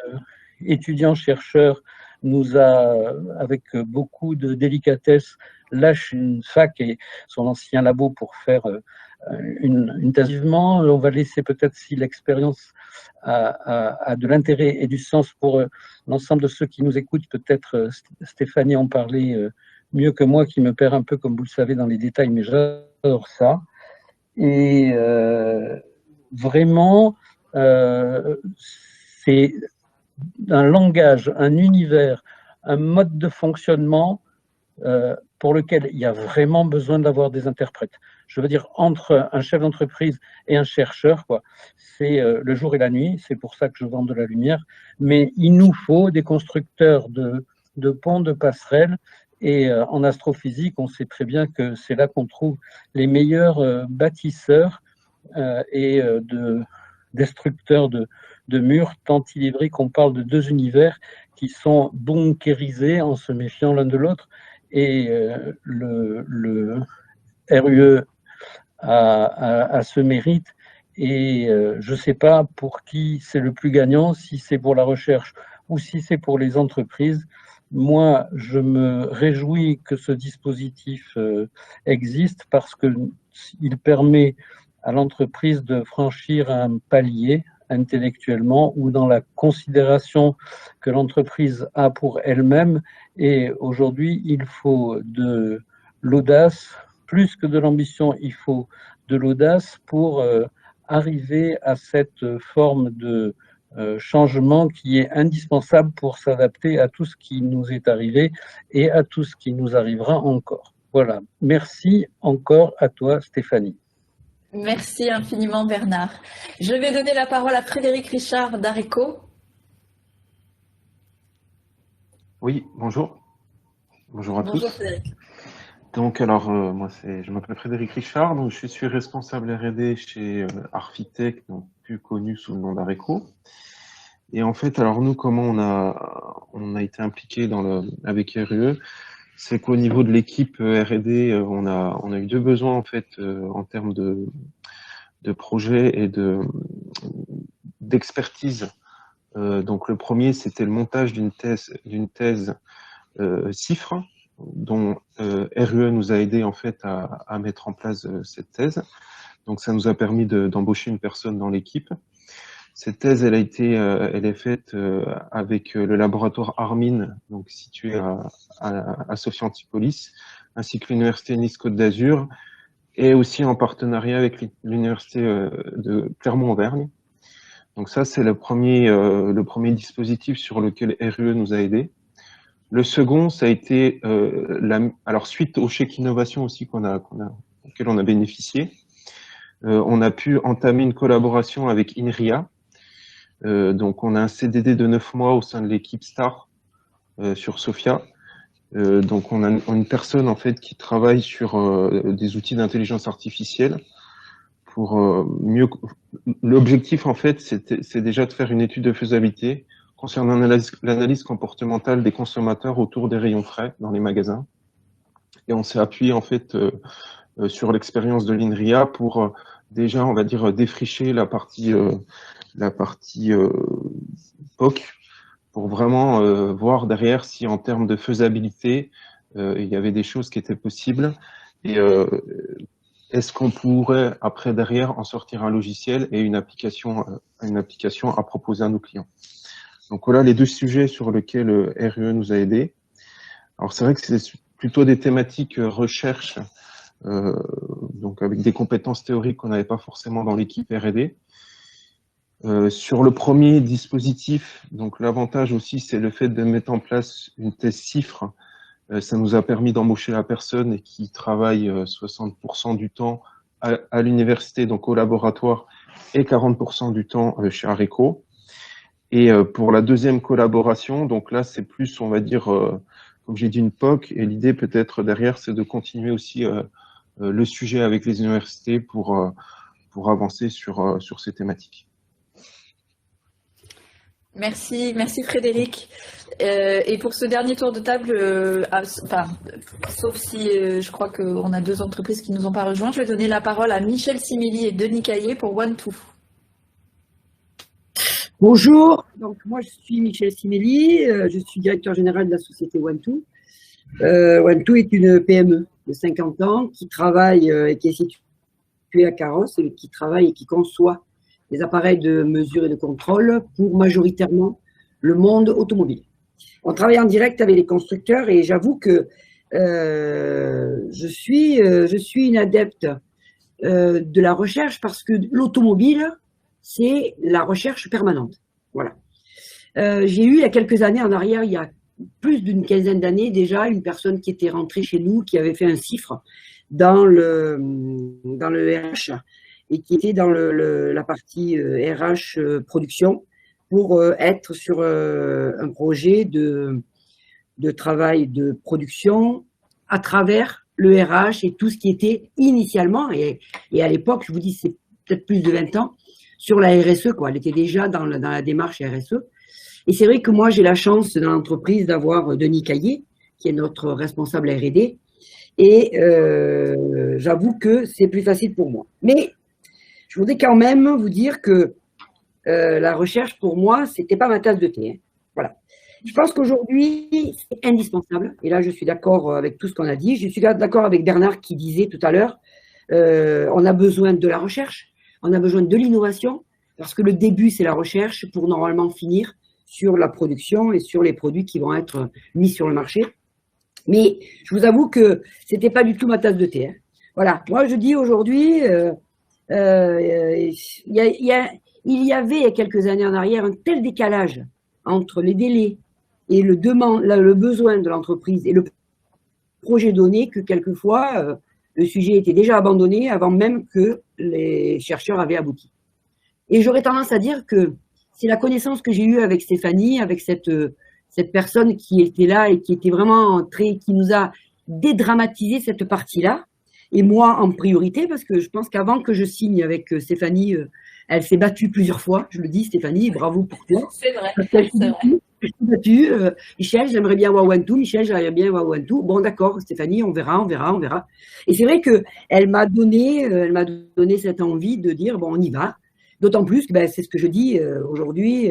étudiant-chercheur nous a, avec beaucoup de délicatesse, lâche une fac et son ancien labo pour faire une thèse. On va laisser peut-être, si l'expérience a de l'intérêt et du sens pour l'ensemble de ceux qui nous écoutent, peut-être Stéphanie en parlait mieux que moi, qui me perd un peu, comme vous le savez, dans les détails, mais j'adore ça. Et vraiment, c'est un langage, un univers, un mode de fonctionnement pour lequel il y a vraiment besoin d'avoir des interprètes. Je veux dire, entre un chef d'entreprise et un chercheur, c'est le jour et la nuit, c'est pour ça que je vends de la lumière, mais il nous faut des constructeurs de ponts, de passerelles, Et en astrophysique, on sait très bien que c'est là qu'on trouve les meilleurs bâtisseurs et destructeurs de murs, tant il est vrai qu'on parle de deux univers qui sont bunkérisés en se méfiant l'un de l'autre. Et le RUE a ce mérite. Et je ne sais pas pour qui c'est le plus gagnant, si c'est pour la recherche ou si c'est pour les entreprises. Moi, je me réjouis que ce dispositif existe parce qu'il permet à l'entreprise de franchir un palier intellectuellement ou dans la considération que l'entreprise a pour elle-même. Et aujourd'hui, il faut de l'audace, plus que de l'ambition, il faut de l'audace pour arriver à cette forme de changement qui est indispensable pour s'adapter à tout ce qui nous est arrivé et à tout ce qui nous arrivera encore. Voilà. Merci encore à toi, Stéphanie. Merci infiniment, Bernard. Je vais donner la parole à Frédéric Richard d'Areco. Oui, bonjour. Bonjour à tous. Bonjour Frédéric. Donc, alors, moi, je m'appelle Frédéric Richard, donc je suis responsable R&D chez Arfitech, donc plus connu sous le nom d'Areco. Et en fait, alors nous, comment on a été impliqué avec RUE, c'est qu'au niveau de l'équipe R&D, on a eu deux besoins en fait en termes de projet et d'expertise. Donc le premier, c'était le montage d'une thèse CIFRE, dont RUE nous a aidé en fait à mettre en place cette thèse. Donc ça nous a permis d'embaucher une personne dans l'équipe. Cette thèse, elle est faite avec le laboratoire Armin, donc situé à Sophia Antipolis, ainsi que l'université Nice-Côte d'Azur, et aussi en partenariat avec l'université de Clermont-Auvergne. Donc ça, c'est le premier dispositif sur lequel RUE nous a aidés. Le second, ça a été, alors suite au chèque innovation aussi auquel on a bénéficié, on a pu entamer une collaboration avec INRIA. Donc on a un CDD de 9 mois au sein de l'équipe STAR sur Sophia. Donc on a une personne en fait qui travaille sur des outils d'intelligence artificielle pour mieux. L'objectif en fait, c'est déjà de faire une étude de faisabilité concernant l'analyse comportementale des consommateurs autour des rayons frais dans les magasins. Et on s'est appuyé en fait sur l'expérience de l'INRIA pour déjà, on va dire, défricher la partie POC pour vraiment voir derrière si en termes de faisabilité, il y avait des choses qui étaient possibles et est-ce qu'on pourrait après derrière en sortir un logiciel et une application à proposer à nos clients. Donc voilà les deux sujets sur lesquels RUE nous a aidés. Alors c'est vrai que c'est plutôt des thématiques recherche, donc avec des compétences théoriques qu'on n'avait pas forcément dans l'équipe R&D. Sur le premier dispositif, donc l'avantage aussi, c'est le fait de mettre en place une thèse CIFRE. Ça nous a permis d'embaucher la personne qui travaille 60% du temps à l'université, donc au laboratoire, et 40% du temps chez Areco. Et pour la deuxième collaboration, donc là, c'est plus, on va dire, comme j'ai dit, une POC. Et l'idée peut-être derrière, c'est de continuer aussi le sujet avec les universités pour avancer sur ces thématiques. Merci Frédéric. Et pour ce dernier tour de table, sauf si je crois qu'on a deux entreprises qui ne nous ont pas rejoints, je vais donner la parole à Michel Simili et Denis Caillé pour OneTwo. Bonjour, donc moi je suis Michel Simili, je suis directeur général de la société OneTwo. OneTwo est une PME de 50 ans qui travaille et qui est située à Carros, et qui travaille et qui conçoit des appareils de mesure et de contrôle pour majoritairement le monde automobile. On travaille en direct avec les constructeurs et j'avoue que je suis une adepte de la recherche parce que l'automobile, c'est la recherche permanente. Voilà. J'ai eu il y a quelques années en arrière, il y a plus d'une quinzaine d'années déjà, une personne qui était rentrée chez nous, qui avait fait un CIFRE dans le RH et qui était dans la partie RH production pour être sur un projet de de travail de production à travers le RH et tout ce qui était initialement, et à l'époque, je vous dis, c'est peut-être plus de 20 ans, sur la RSE, quoi. Elle était déjà dans la démarche RSE. Et c'est vrai que moi, j'ai la chance dans l'entreprise d'avoir Denis Caillé, qui est notre responsable R&D, et j'avoue que c'est plus facile pour moi. Mais je voudrais quand même vous dire que la recherche, pour moi, c'était pas ma tasse de thé. Hein. Voilà. Je pense qu'aujourd'hui, c'est indispensable. Et là, je suis d'accord avec tout ce qu'on a dit. Je suis d'accord avec Bernard qui disait tout à l'heure, on a besoin de la recherche, on a besoin de l'innovation, parce que le début, c'est la recherche pour normalement finir sur la production et sur les produits qui vont être mis sur le marché. Mais je vous avoue que c'était pas du tout ma tasse de thé. Hein. Voilà. Moi, je dis aujourd'hui, il y avait, il y a quelques années en arrière, un tel décalage entre les délais et le besoin de l'entreprise et le projet donné que quelquefois, le sujet était déjà abandonné avant même que les chercheurs avaient abouti. Et j'aurais tendance à dire que c'est la connaissance que j'ai eue avec Stéphanie, avec cette personne qui était là et qui était vraiment qui nous a dédramatisé cette partie-là. Et moi en priorité, parce que je pense qu'avant que je signe avec Stéphanie, elle s'est battue plusieurs fois. Je le dis, Stéphanie, bravo pour toi. C'est vrai, c'est vrai. Je suis battue. Michel, j'aimerais bien voir One Two. Michel, j'aimerais bien voir One Two. Bon, d'accord, Stéphanie, on verra. Et c'est vrai qu'elle m'a donné cette envie de dire, bon, on y va. D'autant plus que c'est ce que je dis aujourd'hui.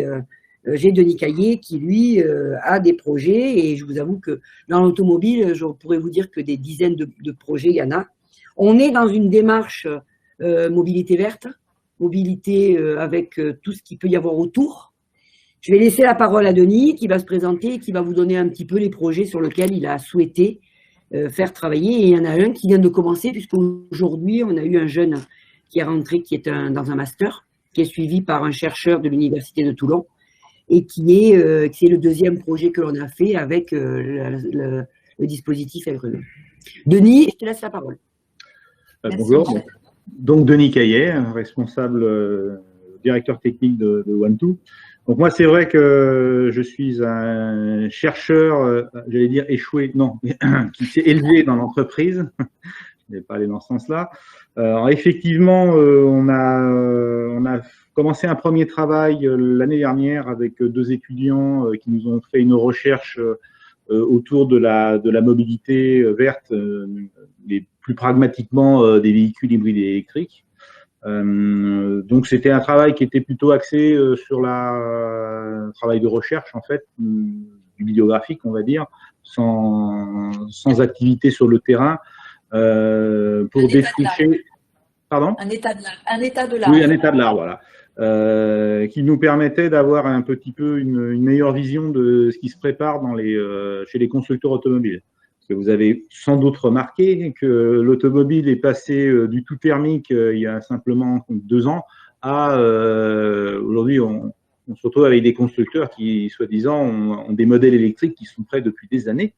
J'ai Denis Caillé qui, lui, a des projets. Et je vous avoue que dans l'automobile, je pourrais vous dire que des dizaines de projets, il y en a. On est dans une démarche mobilité verte, mobilité avec tout ce qu'il peut y avoir autour. Je vais laisser la parole à Denis qui va se présenter et qui va vous donner un petit peu les projets sur lesquels il a souhaité faire travailler. Et il y en a un qui vient de commencer, puisqu'aujourd'hui, on a eu un jeune qui est rentré, qui est dans un master, qui est suivi par un chercheur de l'Université de Toulon et qui est le deuxième projet que l'on a fait avec le dispositif RE. Denis, je te laisse la parole. Bonjour. Donc, Denis Caillet, responsable directeur technique de One2. Donc, moi, c'est vrai que je suis un chercheur, j'allais dire échoué, non, qui s'est élevé dans l'entreprise. Je n'ai pas allé dans ce sens-là. Alors, effectivement, on a commencé un premier travail l'année dernière avec 2 étudiants qui nous ont fait une recherche autour de la mobilité verte, mais plus pragmatiquement des véhicules hybrides et électriques. Donc c'était un travail qui était plutôt axé sur un travail de recherche en fait, bibliographique on va dire, sans activité sur le terrain, pour défricher. Pardon ? Un état de l'art. Oui, un état de l'art, voilà. Qui nous permettait d'avoir un petit peu une meilleure vision de ce qui se prépare chez les constructeurs automobiles. Parce que vous avez sans doute remarqué que l'automobile est passé du tout thermique il y a simplement 2 ans à aujourd'hui on se retrouve avec des constructeurs qui soi-disant ont des modèles électriques qui sont prêts depuis des années,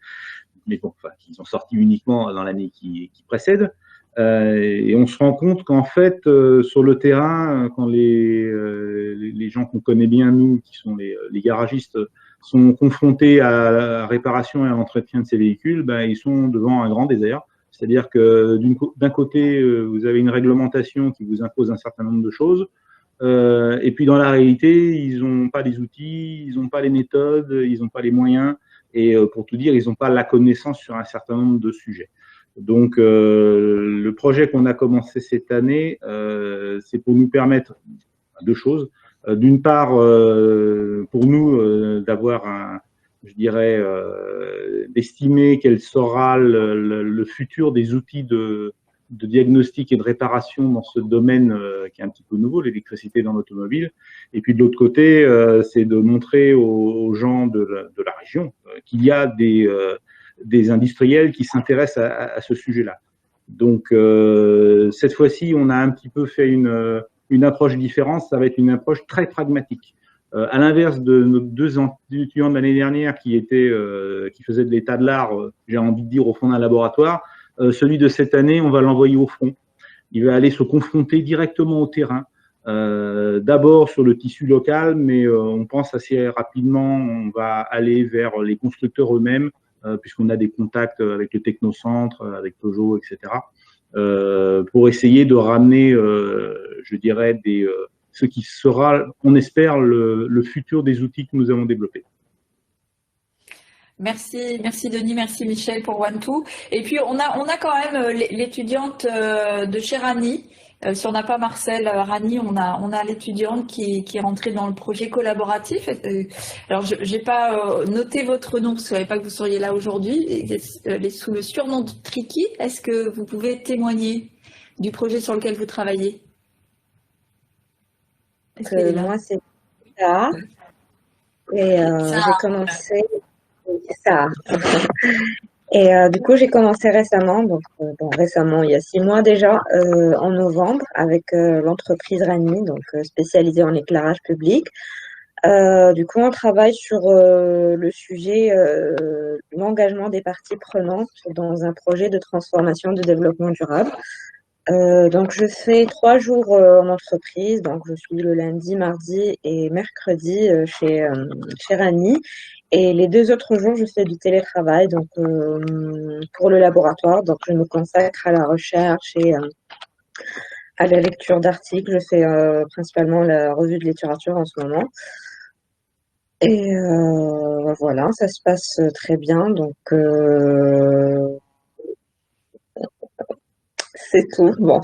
mais bon, enfin, qui sont sortis uniquement dans l'année qui précède. Et on se rend compte qu'en fait, sur le terrain, quand les gens qu'on connaît bien, nous, qui sont les garagistes, sont confrontés à la réparation et à l'entretien de ces véhicules, ils sont devant un grand désert. C'est-à-dire que d'un côté, vous avez une réglementation qui vous impose un certain nombre de choses, et puis dans la réalité, ils n'ont pas les outils, ils n'ont pas les méthodes, ils n'ont pas les moyens, et pour tout dire, ils n'ont pas la connaissance sur un certain nombre de sujets. Donc, le projet qu'on a commencé cette année, c'est pour nous permettre 2 choses. D'une part, pour nous, d'avoir d'estimer quel sera le futur des outils de diagnostic et de réparation dans ce domaine qui est un petit peu nouveau, l'électricité dans l'automobile. Et puis de l'autre côté, c'est de montrer aux gens de la région qu'il y a des industriels qui s'intéressent à ce sujet-là. Donc, cette fois-ci, on a un petit peu fait une approche différente. Ça va être une approche très pragmatique. À l'inverse de nos 2 étudiants de l'année dernière qui faisaient de l'état de l'art, j'ai envie de dire, au fond d'un laboratoire, celui de cette année, on va l'envoyer au front. Il va aller se confronter directement au terrain d'abord sur le tissu local, mais on pense assez rapidement, on va aller vers les constructeurs eux-mêmes, puisqu'on a des contacts avec le Technocentre, avec Peugeot, etc., pour essayer de ramener, je dirais, ce qui sera, on espère, le futur des outils que nous avons développés. Merci Denis, merci Michel pour One2. Et puis on a quand même l'étudiante de chez Rani. Si on n'a pas Marcel Rani, on a l'étudiante qui est rentrée dans le projet collaboratif. Alors j'ai pas noté votre nom parce que je savais pas que vous seriez là aujourd'hui. Sous le surnom de Tricky, est-ce que vous pouvez témoigner du projet sur lequel vous travaillez? Moi c'est ça. Et j'ai commencé ça. Et du coup, j'ai commencé récemment, donc récemment, il y a 6 mois déjà, en novembre, avec l'entreprise Rani, donc spécialisée en éclairage public. Du coup, on travaille sur le sujet l'engagement des parties prenantes dans un projet de transformation de développement durable. Donc, je fais 3 jours en entreprise, donc je suis le lundi, mardi et mercredi chez Rani. Et les 2 autres jours, je fais du télétravail donc, pour le laboratoire. Donc, je me consacre à la recherche et à la lecture d'articles. Je fais principalement la revue de littérature en ce moment. Et voilà, ça se passe très bien. Donc, c'est tout. Bon.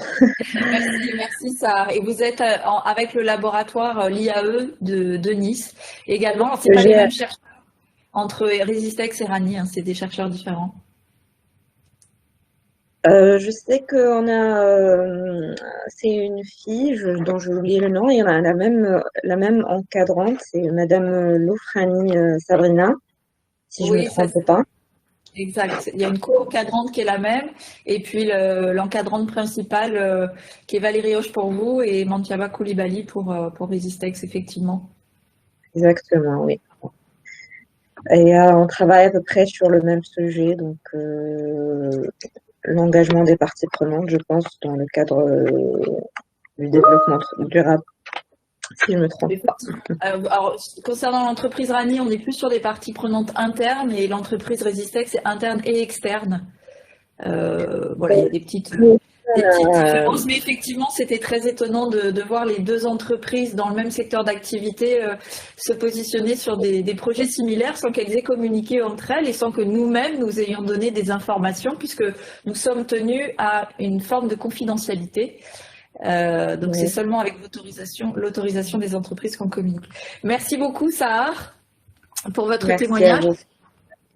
Merci Sarah. Et vous êtes avec le laboratoire l'IAE de Nice également. C'est pas les mêmes chercheurs entre Resistex et Rani, hein, c'est des chercheurs différents. Je sais qu'on a, c'est une fille dont j'ai oublié le nom, et on a la même encadrante, c'est Madame Loufrani Sabrina, si je ne me trompe pas. Exact. Il y a une co-encadrante qui est la même, et puis l'encadrante principale qui est Valérie Hoche pour vous et Mantiaba Koulibaly pour Resistex, effectivement. Exactement, oui. Et on travaille à peu près sur le même sujet, donc l'engagement des parties prenantes, je pense, dans le cadre du développement durable, si je ne me trompe pas. Alors, concernant l'entreprise Rani, on est plus sur des parties prenantes internes, et l'entreprise Resistex, c'est interne et externe. Voilà, il y a des petites différences, mais effectivement, c'était très étonnant de voir les 2 entreprises dans le même secteur d'activité se positionner sur des projets similaires sans qu'elles aient communiqué entre elles et sans que nous-mêmes nous ayons donné des informations, puisque nous sommes tenus à une forme de confidentialité. Donc c'est seulement avec l'autorisation des entreprises qu'on communique. Merci beaucoup Sahar pour votre témoignage.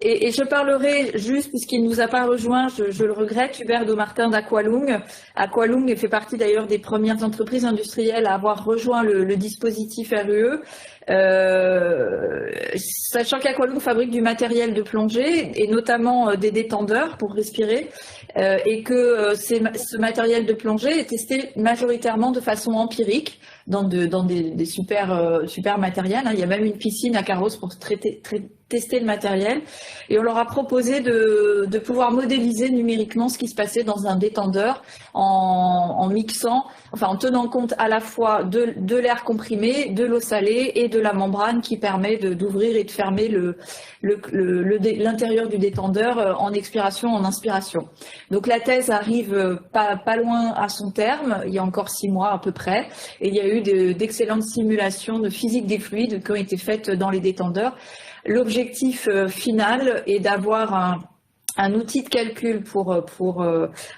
Et je parlerai juste, puisqu'il ne nous a pas rejoint, je le regrette, Hubert Daumartin d'Aqualung. Aqualung fait partie d'ailleurs des premières entreprises industrielles à avoir rejoint le dispositif RUE. Sachant qu'Aqualung fabrique du matériel de plongée et notamment des détendeurs pour respirer, et que ce matériel de plongée est testé majoritairement de façon empirique dans des super matériels. Il y a même une piscine à Carros pour tester le matériel, et on leur a proposé de pouvoir modéliser numériquement ce qui se passait dans un détendeur en mixant, enfin en tenant compte à la fois de l'air comprimé, de l'eau salée et de la membrane qui permet d'ouvrir et de fermer l'intérieur du détendeur en expiration, en inspiration. Donc la thèse arrive pas loin à son terme, il y a encore 6 mois à peu près, et il y a eu d'excellentes simulations de physique des fluides qui ont été faites dans les détendeurs. L'objectif final est d'avoir un outil de calcul pour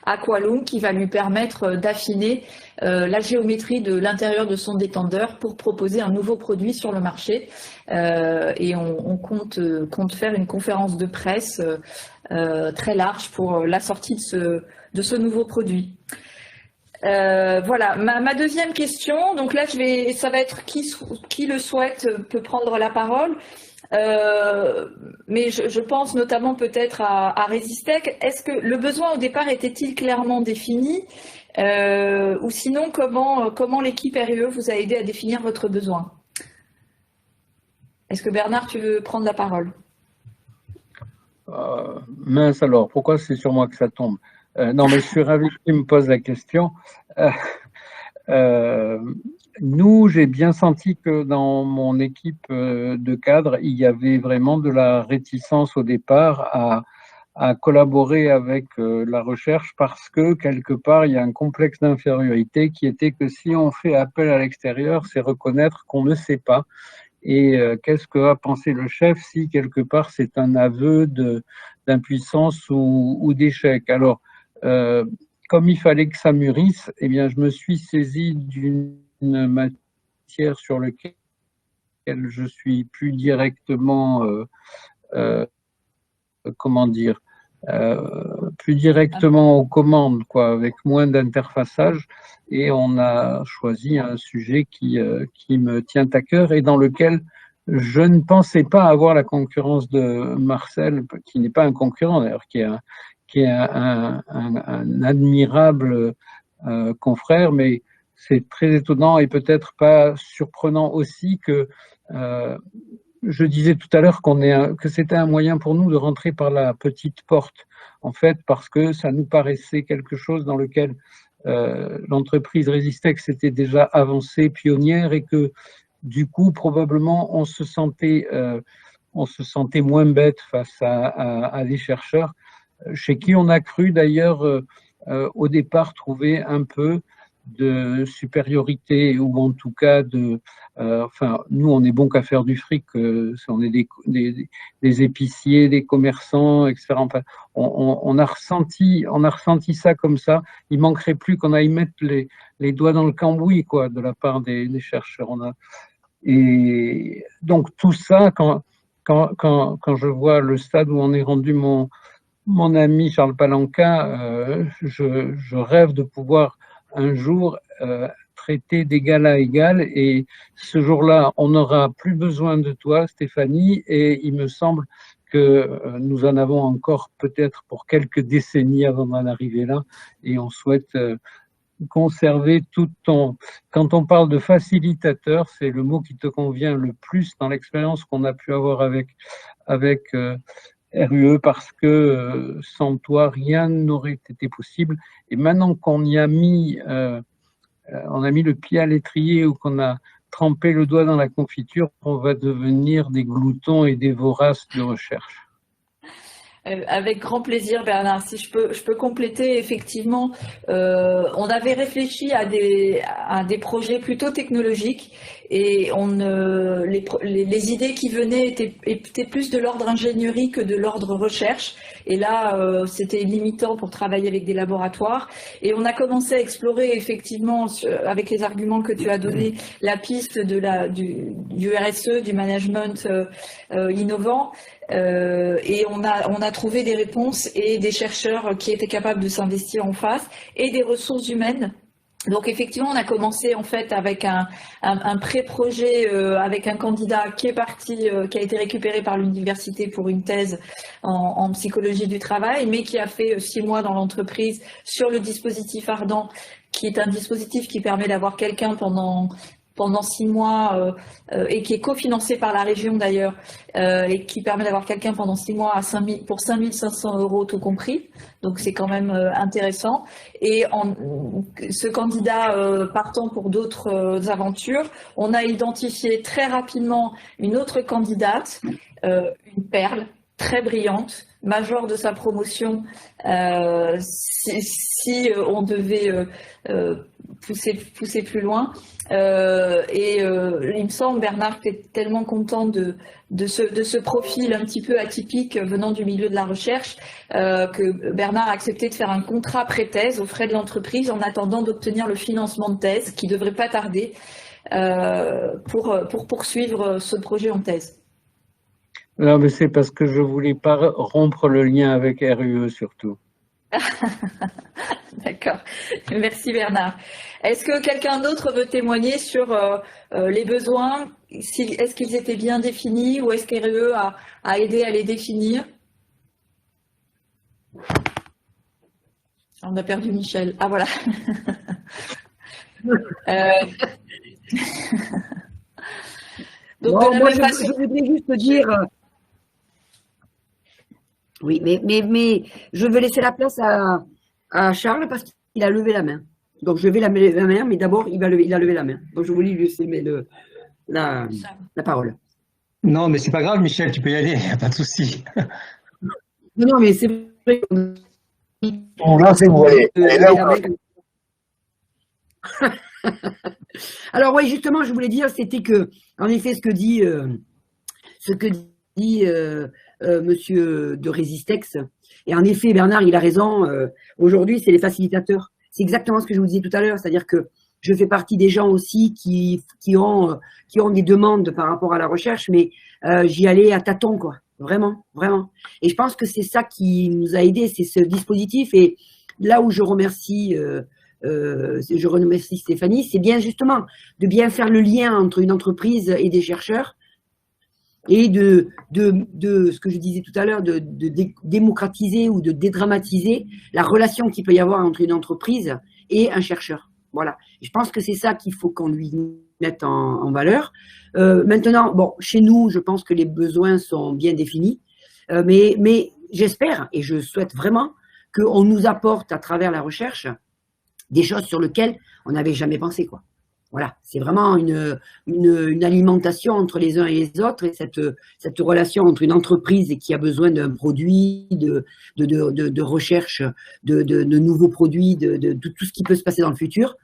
Aqualung qui va lui permettre d'affiner la géométrie de l'intérieur de son détendeur pour proposer un nouveau produit sur le marché. Et on compte faire une conférence de presse très large pour la sortie de ce nouveau produit. Voilà, ma deuxième question, donc là ça va être qui le souhaite peut prendre la parole. Mais je pense notamment peut-être à Resistec. Est-ce que le besoin au départ était-il clairement défini, ou sinon comment l'équipe RUE vous a aidé à définir votre besoin? Est-ce que Bernard, tu veux prendre la parole? Mince alors, pourquoi c'est sur moi que ça tombe? Non, mais je suis ravi qu'il me pose la question. Nous, j'ai bien senti que dans mon équipe de cadres, il y avait vraiment de la réticence au départ à collaborer avec la recherche parce que quelque part, il y a un complexe d'infériorité qui était que si on fait appel à l'extérieur, c'est reconnaître qu'on ne sait pas. Et qu'est-ce que va penser le chef si quelque part c'est un aveu d'impuissance ou d'échec? Alors, comme il fallait que ça mûrisse, eh bien, je me suis saisi d'une matière sur laquelle je suis plus directement, comment dire, plus directement aux commandes, quoi, avec moins d'interfaçage. Et on a choisi un sujet qui me tient à cœur et dans lequel je ne pensais pas avoir la concurrence de Marcel, qui n'est pas un concurrent d'ailleurs, qui est un admirable confrère, mais c'est très étonnant et peut-être pas surprenant aussi que je disais tout à l'heure que c'était un moyen pour nous de rentrer par la petite porte, en fait, parce que ça nous paraissait quelque chose dans lequel l'entreprise Resistex était déjà avancée, pionnière, et que du coup, probablement, on se sentait moins bête face à des chercheurs chez qui on a cru d'ailleurs au départ trouver un peu de supériorité ou en tout cas enfin nous on est bon qu'à faire du fric, on est des épiciers, des commerçants, etc. Enfin, on a ressenti ça comme ça. Il manquerait plus qu'on aille mettre les doigts dans le cambouis, quoi, de la part des chercheurs. Et donc tout ça, quand je vois le stade où on est rendu, mon ami Charles Palanca, je rêve de pouvoir un jour traiter d'égal à égal, et ce jour-là, on n'aura plus besoin de toi, Stéphanie, et il me semble que nous en avons encore peut-être pour quelques décennies avant d'en arriver là, et on souhaite conserver tout ton... Quand on parle de facilitateur, c'est le mot qui te convient le plus dans l'expérience qu'on a pu avoir avec RUE, parce que sans toi, rien n'aurait été possible. Et maintenant qu'on y a mis, on a mis le pied à l'étrier ou qu'on a trempé le doigt dans la confiture, on va devenir des gloutons et des voraces de recherche. Avec grand plaisir, Bernard. Si je peux compléter, effectivement, on avait réfléchi à des projets plutôt technologiques, et les idées qui venaient étaient plus de l'ordre ingénierie que de l'ordre recherche. Et là, c'était limitant pour travailler avec des laboratoires. Et on a commencé à explorer, effectivement, avec les arguments que tu as donnés, la piste du RSE, du management innovant. Et on a trouvé des réponses et des chercheurs qui étaient capables de s'investir en face, et des ressources humaines. Donc effectivement, on a commencé en fait avec un pré-projet avec un candidat qui est parti, qui a été récupéré par l'université pour une thèse en psychologie du travail, mais qui a fait 6 mois dans l'entreprise sur le dispositif Ardent, qui est un dispositif qui permet d'avoir quelqu'un pendant 6 mois et qui est cofinancé par la région d'ailleurs, et qui permet d'avoir quelqu'un pendant 6 mois pour 5 500 € tout compris. Donc c'est quand même intéressant. Et ce candidat partant pour d'autres aventures, on a identifié très rapidement une autre candidate, une perle très brillante, major de sa promotion, si on devait pousser plus loin. Il me semble, Bernard, que tu es tellement content de ce profil un petit peu atypique venant du milieu de la recherche, que Bernard a accepté de faire un contrat pré-thèse aux frais de l'entreprise en attendant d'obtenir le financement de thèse, qui ne devrait pas tarder, pour poursuivre ce projet en thèse. Non, mais c'est parce que je ne voulais pas rompre le lien avec RUE surtout. D'accord. Merci Bernard. Est-ce que quelqu'un d'autre veut témoigner sur les besoins? Est-ce qu'ils étaient bien définis, ou est-ce qu'RUE a aidé à les définir? On a perdu Michel. Ah voilà. Donc, bon, moi, je voudrais juste dire... Oui, mais je veux laisser la place à Charles parce qu'il a levé la main. Donc, je vais la main, mais d'abord, il a levé la main. Donc, je voulais lui laisser la parole. Non, mais c'est pas grave, Michel, tu peux y aller, il n'y a pas de souci. Non, mais c'est vrai. Bon, là, c'est vous allez. Alors, oui, justement, je voulais dire, c'était que, en effet, ce que dit monsieur de Résistex, et en effet, Bernard, il a raison, aujourd'hui, c'est les facilitateurs. C'est exactement ce que je vous disais tout à l'heure, c'est-à-dire que je fais partie des gens aussi qui ont des demandes par rapport à la recherche, mais j'y allais à tâtons, quoi. Vraiment, vraiment. Et je pense que c'est ça qui nous a aidés, c'est ce dispositif. Et là où je remercie Stéphanie, c'est bien justement de bien faire le lien entre une entreprise et des chercheurs et de ce que je disais tout à l'heure, de démocratiser ou de dédramatiser la relation qu'il peut y avoir entre une entreprise et un chercheur. Voilà. Et je pense que c'est ça qu'il faut qu'on lui mette en valeur. Maintenant, bon, chez nous, je pense que les besoins sont bien définis, mais j'espère et je souhaite vraiment qu'on nous apporte à travers la recherche des choses sur lesquelles on n'avait jamais pensé, quoi. Voilà, c'est vraiment une alimentation entre les uns et les autres, et cette relation entre une entreprise qui a besoin d'un produit, de recherche, de nouveaux produits, de tout ce qui peut se passer dans le futur.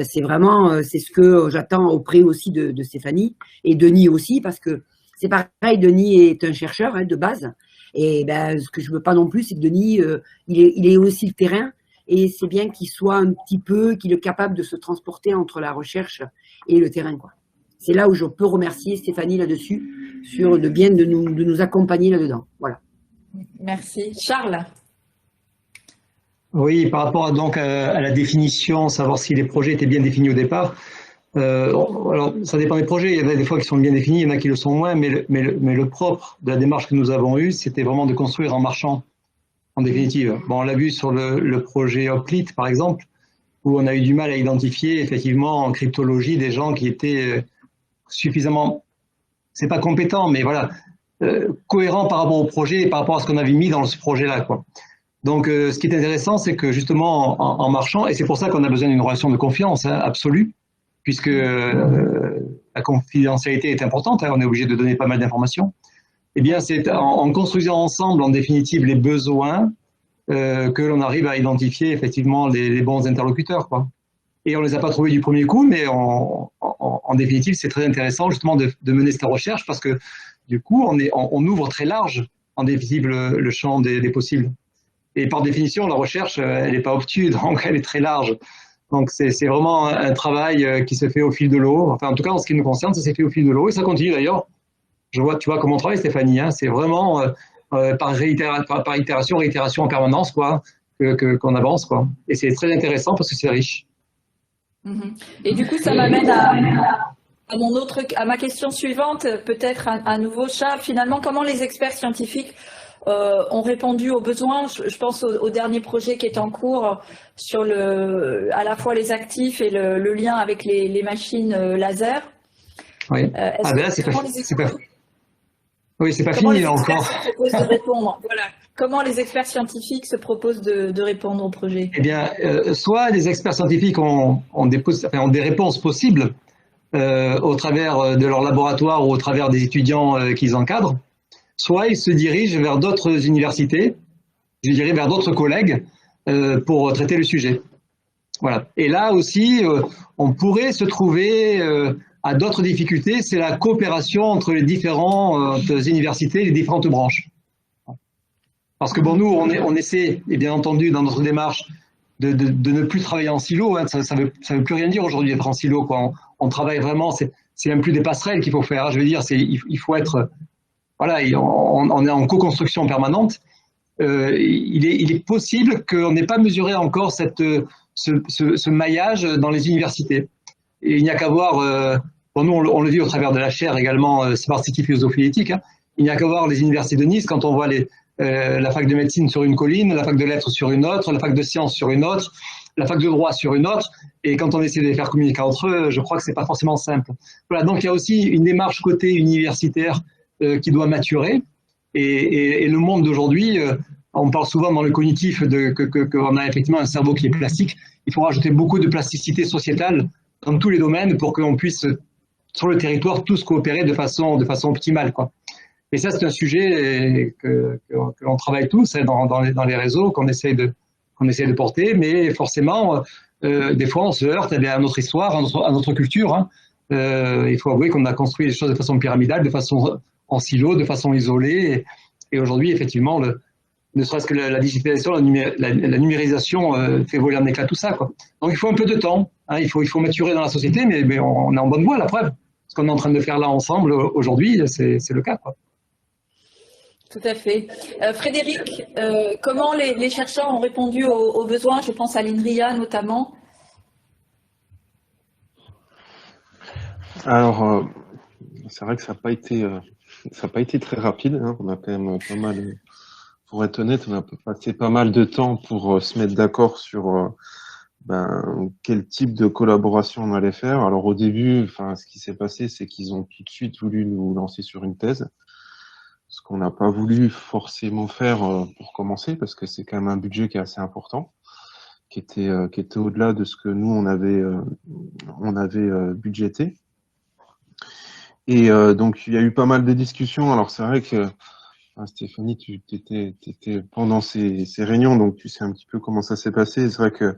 C'est vraiment, c'est ce que j'attends auprès aussi de Stéphanie et Denis aussi, parce que c'est pareil, Denis est un chercheur de base, et ben ce que je veux pas non plus, c'est que Denis, il est aussi le terrain. Et c'est bien qu'il soit un petit peu, qu'il est capable de se transporter entre la recherche et le terrain, quoi. C'est là où je peux remercier Stéphanie là-dessus, sur le bien de nous accompagner là-dedans. Voilà. Merci. Charles? Oui, par rapport donc à la définition, savoir si les projets étaient bien définis au départ. Alors, ça dépend des projets. Il y en a des fois qui sont bien définis, il y en a qui le sont moins, mais le propre de la démarche que nous avons eue, c'était vraiment de construire en marchant. En définitive, bon, on l'a vu sur le projet Hoplite, par exemple, où on a eu du mal à identifier effectivement en cryptologie des gens qui étaient suffisamment, c'est pas compétents, mais voilà, cohérents par rapport au projet et par rapport à ce qu'on avait mis dans ce projet-là, quoi. Donc, ce qui est intéressant, c'est que justement, en marchant, et c'est pour ça qu'on a besoin d'une relation de confiance absolue, puisque la confidentialité est importante, on est obligé de donner pas mal d'informations. Eh bien, c'est en construisant ensemble, en définitive, les besoins que l'on arrive à identifier effectivement les bons interlocuteurs, quoi. Et on ne les a pas trouvés du premier coup, mais en définitive, c'est très intéressant justement de mener cette recherche parce que du coup, on ouvre très large, en définitive, le champ des possibles. Et par définition, la recherche, elle n'est pas obtuse, donc elle est très large. Donc, c'est vraiment un travail qui se fait au fil de l'eau. Enfin, en tout cas, en ce qui nous concerne, ça s'est fait au fil de l'eau et ça continue d'ailleurs. Tu vois comment on travaille, Stéphanie, hein, c'est vraiment par réitération en permanence, quoi, qu'on avance, quoi. Et c'est très intéressant parce que c'est riche. Et du coup, ça m'amène à ma question suivante, peut-être à nouveau, Charles. Finalement, comment les experts scientifiques ont répondu aux besoins? Je pense au dernier projet qui est en cours sur à la fois les actifs et le lien avec les machines laser. Oui. Ben là, c'est pas. Oui, c'est pas fini là encore. Voilà. Comment les experts scientifiques se proposent de répondre au projet? Eh bien, soit les experts scientifiques ont des réponses possibles au travers de leur laboratoire ou au travers des étudiants qu'ils encadrent, soit ils se dirigent vers d'autres universités, je dirais vers d'autres collègues pour traiter le sujet. Voilà. Et là aussi, on pourrait se trouver à d'autres difficultés, c'est la coopération entre les différentes universités, les différentes branches. Parce que bon, nous, on essaie, et bien entendu, dans notre démarche, de ne plus travailler en silo. Hein, ça veut plus rien dire aujourd'hui d'être en silo, quoi. On travaille vraiment, c'est même plus des passerelles qu'il faut faire. Hein, je veux dire, il faut être, voilà, on est en co-construction permanente. Il est possible qu'on n'ait pas mesuré encore ce maillage dans les universités. Et il n'y a qu'à voir, bon, nous on le vit au travers de la chaire également, Smart City Philosophie et Éthique, hein. Il n'y a qu'à voir les universités de Nice quand on voit la fac de médecine sur une colline, la fac de lettres sur une autre, la fac de sciences sur une autre, la fac de droit sur une autre, et quand on essaie de les faire communiquer entre eux, je crois que c'est pas forcément simple. Voilà, donc il y a aussi une démarche côté universitaire qui doit maturer, et le monde d'aujourd'hui on parle souvent dans le cognitif qu'on a effectivement un cerveau qui est plastique. Il faut rajouter beaucoup de plasticité sociétale dans tous les domaines pour qu'on puisse, sur le territoire, tous coopérer de façon optimale, quoi. Et ça, c'est un sujet que l'on travaille tous dans les réseaux, qu'on essaie de porter, mais forcément, des fois, on se heurte à notre histoire, à notre culture, hein. Il faut avouer qu'on a construit les choses de façon pyramidale, de façon en silo, de façon isolée. Et aujourd'hui, effectivement, ne serait-ce que la digitalisation, la numérisation fait voler en éclat tout ça, quoi. Donc, il faut un peu de temps, hein. Il faut maturer dans la société, mais on est en bonne voie, la preuve. Ce qu'on est en train de faire là ensemble aujourd'hui, c'est le cas, quoi. Tout à fait. Frédéric, comment les chercheurs ont répondu aux besoins? Je pense à l'INRIA notamment. Alors, c'est vrai que ça n'a pas été très rapide, hein. On a quand même pas mal, pour être honnête, on a passé pas mal de temps pour se mettre d'accord sur quel type de collaboration on allait faire. Alors au début, ce qui s'est passé, c'est qu'ils ont tout de suite voulu nous lancer sur une thèse, ce qu'on n'a pas voulu forcément faire pour commencer, parce que c'est quand même un budget qui est assez important, qui était au-delà de ce que nous on avait budgété. Et donc il y a eu pas mal de discussions. Alors c'est vrai que Stéphanie, tu étais pendant ces réunions, donc tu sais un petit peu comment ça s'est passé. C'est vrai que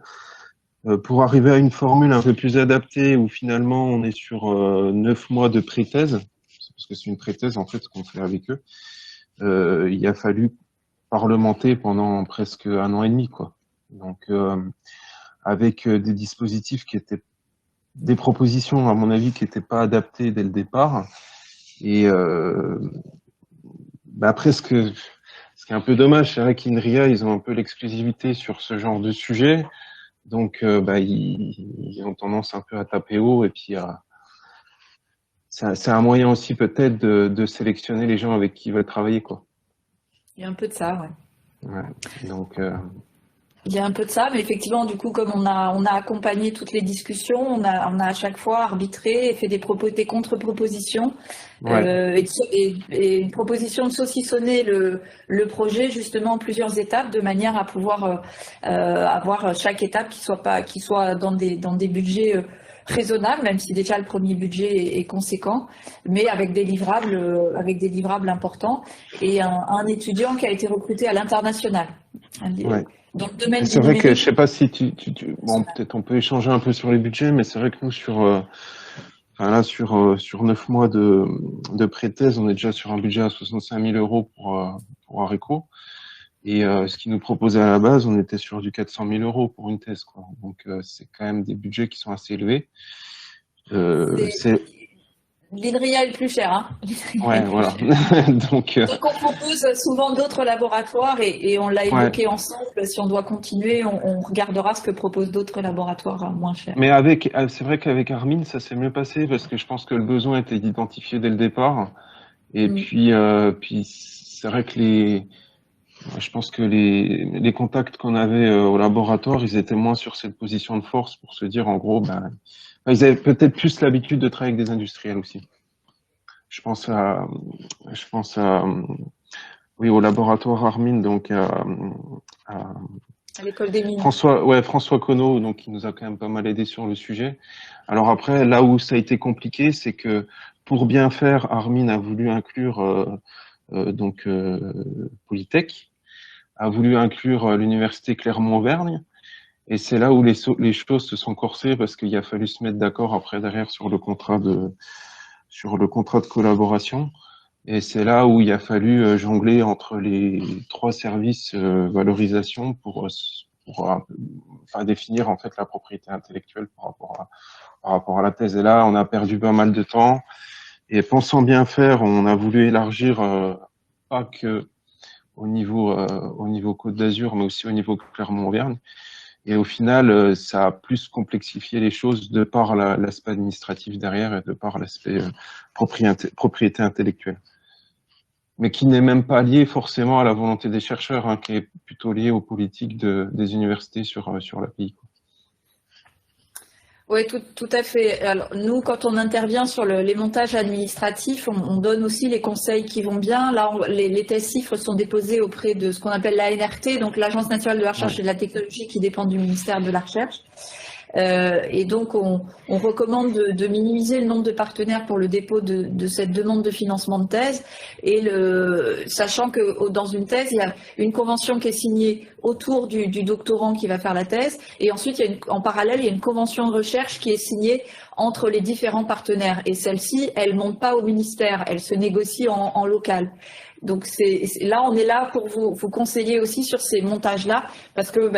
pour arriver à une formule un peu plus adaptée, où finalement on est sur 9 mois de pré-thèse, parce que c'est une pré-thèse en fait ce qu'on fait avec eux, il a fallu parlementer pendant presque 1 an et demi, quoi. Donc avec des dispositifs qui étaient des propositions, à mon avis, qui n'étaient pas adaptées dès le départ. Et après, ce qui est un peu dommage, c'est vrai qu'INRIA, ils ont un peu l'exclusivité sur ce genre de sujet. Donc, ils ont tendance un peu à taper haut. Et puis, c'est un moyen aussi peut-être de sélectionner les gens avec qui ils veulent travailler, quoi. Il y a un peu de ça, ouais. Ouais, donc... Il y a un peu de ça, mais effectivement, du coup, comme on a accompagné toutes les discussions, on a à chaque fois arbitré et fait des contre-propositions, ouais. et une proposition de saucissonner le projet justement en plusieurs étapes, de manière à pouvoir avoir chaque étape qui soit dans des budgets raisonnables, même si déjà le premier budget est conséquent, mais avec des livrables importants, et un étudiant qui a été recruté à l'international. Ouais. Dans le domaine c'est vrai que je sais pas si bon, peut-être on peut échanger un peu sur les budgets, mais c'est vrai que nous sur 9 mois de pré-thèse, on est déjà sur un budget à 65 000 euros pour Areco. Et ce qu'ils nous proposaient à la base, on était sur du 400 000 euros pour une thèse, quoi. Donc c'est quand même des budgets qui sont assez élevés. L'INRIA est le plus cher, hein. Ouais, voilà. Donc on propose souvent d'autres laboratoires et on l'a évoqué ensemble. Si on doit continuer, on regardera ce que proposent d'autres laboratoires moins chers. Mais c'est vrai qu'avec Armin, ça s'est mieux passé parce que je pense que le besoin était identifié dès le départ. Et puis c'est vrai que je pense que les contacts qu'on avait au laboratoire, ils étaient moins sur cette position de force pour se dire, en gros, ils avaient peut-être plus l'habitude de travailler avec des industriels aussi. Je pense au laboratoire Armin, donc à l'école des mines. François Conneau, donc qui nous a quand même pas mal aidé sur le sujet. Alors après, là où ça a été compliqué, c'est que pour bien faire, Armin a voulu inclure Polytech, a voulu inclure l'université Clermont-Auvergne, et c'est là où les choses se sont corsées parce qu'il a fallu se mettre d'accord après derrière sur le contrat de collaboration, et c'est là où il a fallu jongler entre les 3 services valorisation pour définir en fait la propriété intellectuelle par rapport à la thèse. Et là, on a perdu pas mal de temps. Et pensant bien faire, on a voulu élargir pas que au niveau Côte d'Azur, mais aussi au niveau Clermont-Auvergne. Et au final, ça a plus complexifié les choses de par l'aspect administratif derrière et de par l'aspect propriété intellectuelle. Mais qui n'est même pas lié forcément à la volonté des chercheurs, hein, qui est plutôt lié aux politiques des universités sur l'API. Oui, tout à fait. Alors, nous, quand on intervient sur les montages administratifs, on donne aussi les conseils qui vont bien. Là, les thèses CIFRE sont déposées auprès de ce qu'on appelle l'ANRT, donc l'Agence nationale de la recherche et de la technologie qui dépend du ministère de la Recherche. Et donc, on recommande de minimiser le nombre de partenaires pour le dépôt de cette demande de financement de thèse. Et sachant que dans une thèse, il y a une convention qui est signée autour du doctorant qui va faire la thèse. Et ensuite, en parallèle, il y a une convention de recherche qui est signée entre les différents partenaires. Et celle-ci, elle ne monte pas au ministère, elle se négocie en local. Donc là, on est là pour vous conseiller aussi sur ces montages-là, parce que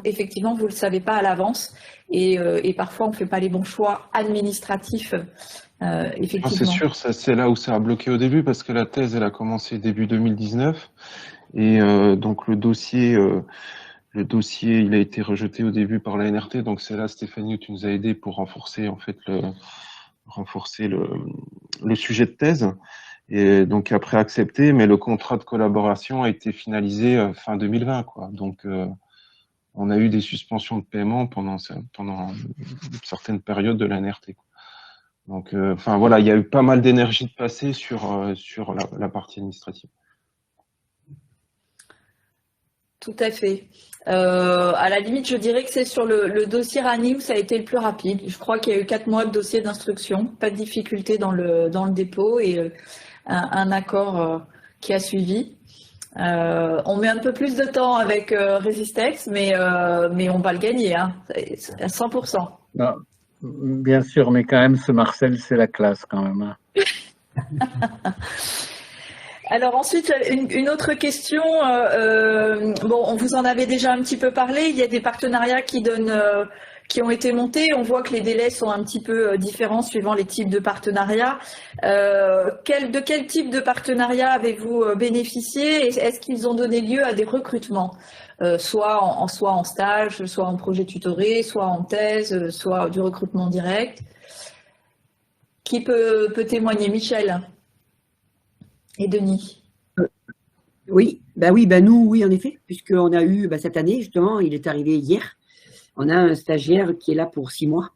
effectivement, vous ne le savez pas à l'avance, et parfois on ne fait pas les bons choix administratifs. Effectivement. C'est sûr, c'est là où ça a bloqué au début, parce que la thèse, elle a commencé début 2019, et donc le dossier, il a été rejeté au début par la NRT. Donc c'est là, Stéphanie, où tu nous as aidé pour renforcer en fait le sujet de thèse. Et donc après accepté, mais le contrat de collaboration a été finalisé fin 2020, quoi. Donc on a eu des suspensions de paiement pendant certaines périodes de la NRT, quoi. Donc enfin voilà, il y a eu pas mal d'énergie de passer sur la partie administrative. Tout à fait. À la limite, je dirais que c'est sur le dossier RANI où ça a été le plus rapide. Je crois qu'il y a eu 4 mois de dossier d'instruction, pas de difficulté dans le dépôt et un accord qui a suivi. On met un peu plus de temps avec Resistex, mais on va le gagner, hein, à 100%. Non, bien sûr, mais quand même, ce Marcel, c'est la classe quand même. Hein. Alors ensuite, une autre question. Bon, on vous en avait déjà un petit peu parlé. Il y a des partenariats qui ont été montés. On voit que les délais sont un petit peu différents suivant les types de partenariats. De quel type de partenariat avez-vous bénéficié? Est-ce qu'ils ont donné lieu à des recrutements, soit en stage, soit en projet tutoré, soit en thèse, soit du recrutement direct? Qui peut témoigner? Michel et Denis? Oui, nous, oui, en effet, puisqu'on a eu cette année, justement, il est arrivé hier, on a un stagiaire qui est là pour 6 mois.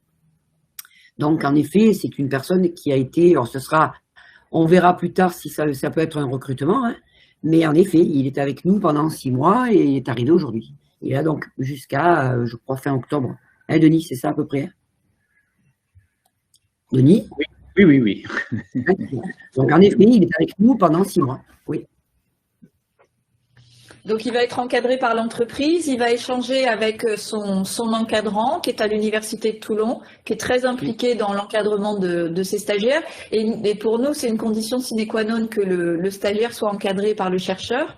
Donc, en effet, c'est une personne qui a été, alors on verra plus tard si ça peut être un recrutement, hein, mais en effet, il est avec nous pendant 6 mois et il est arrivé aujourd'hui. Il est là donc jusqu'à, je crois, fin octobre. Hein, Denis, c'est ça à peu près, hein? Denis? Oui. Donc, en effet, il est avec nous pendant 6 mois. Oui. Donc, il va être encadré par l'entreprise. Il va échanger avec son encadrant, qui est à l'Université de Toulon, qui est très impliqué dans l'encadrement de ses stagiaires. Et pour nous, c'est une condition sine qua non que le stagiaire soit encadré par le chercheur.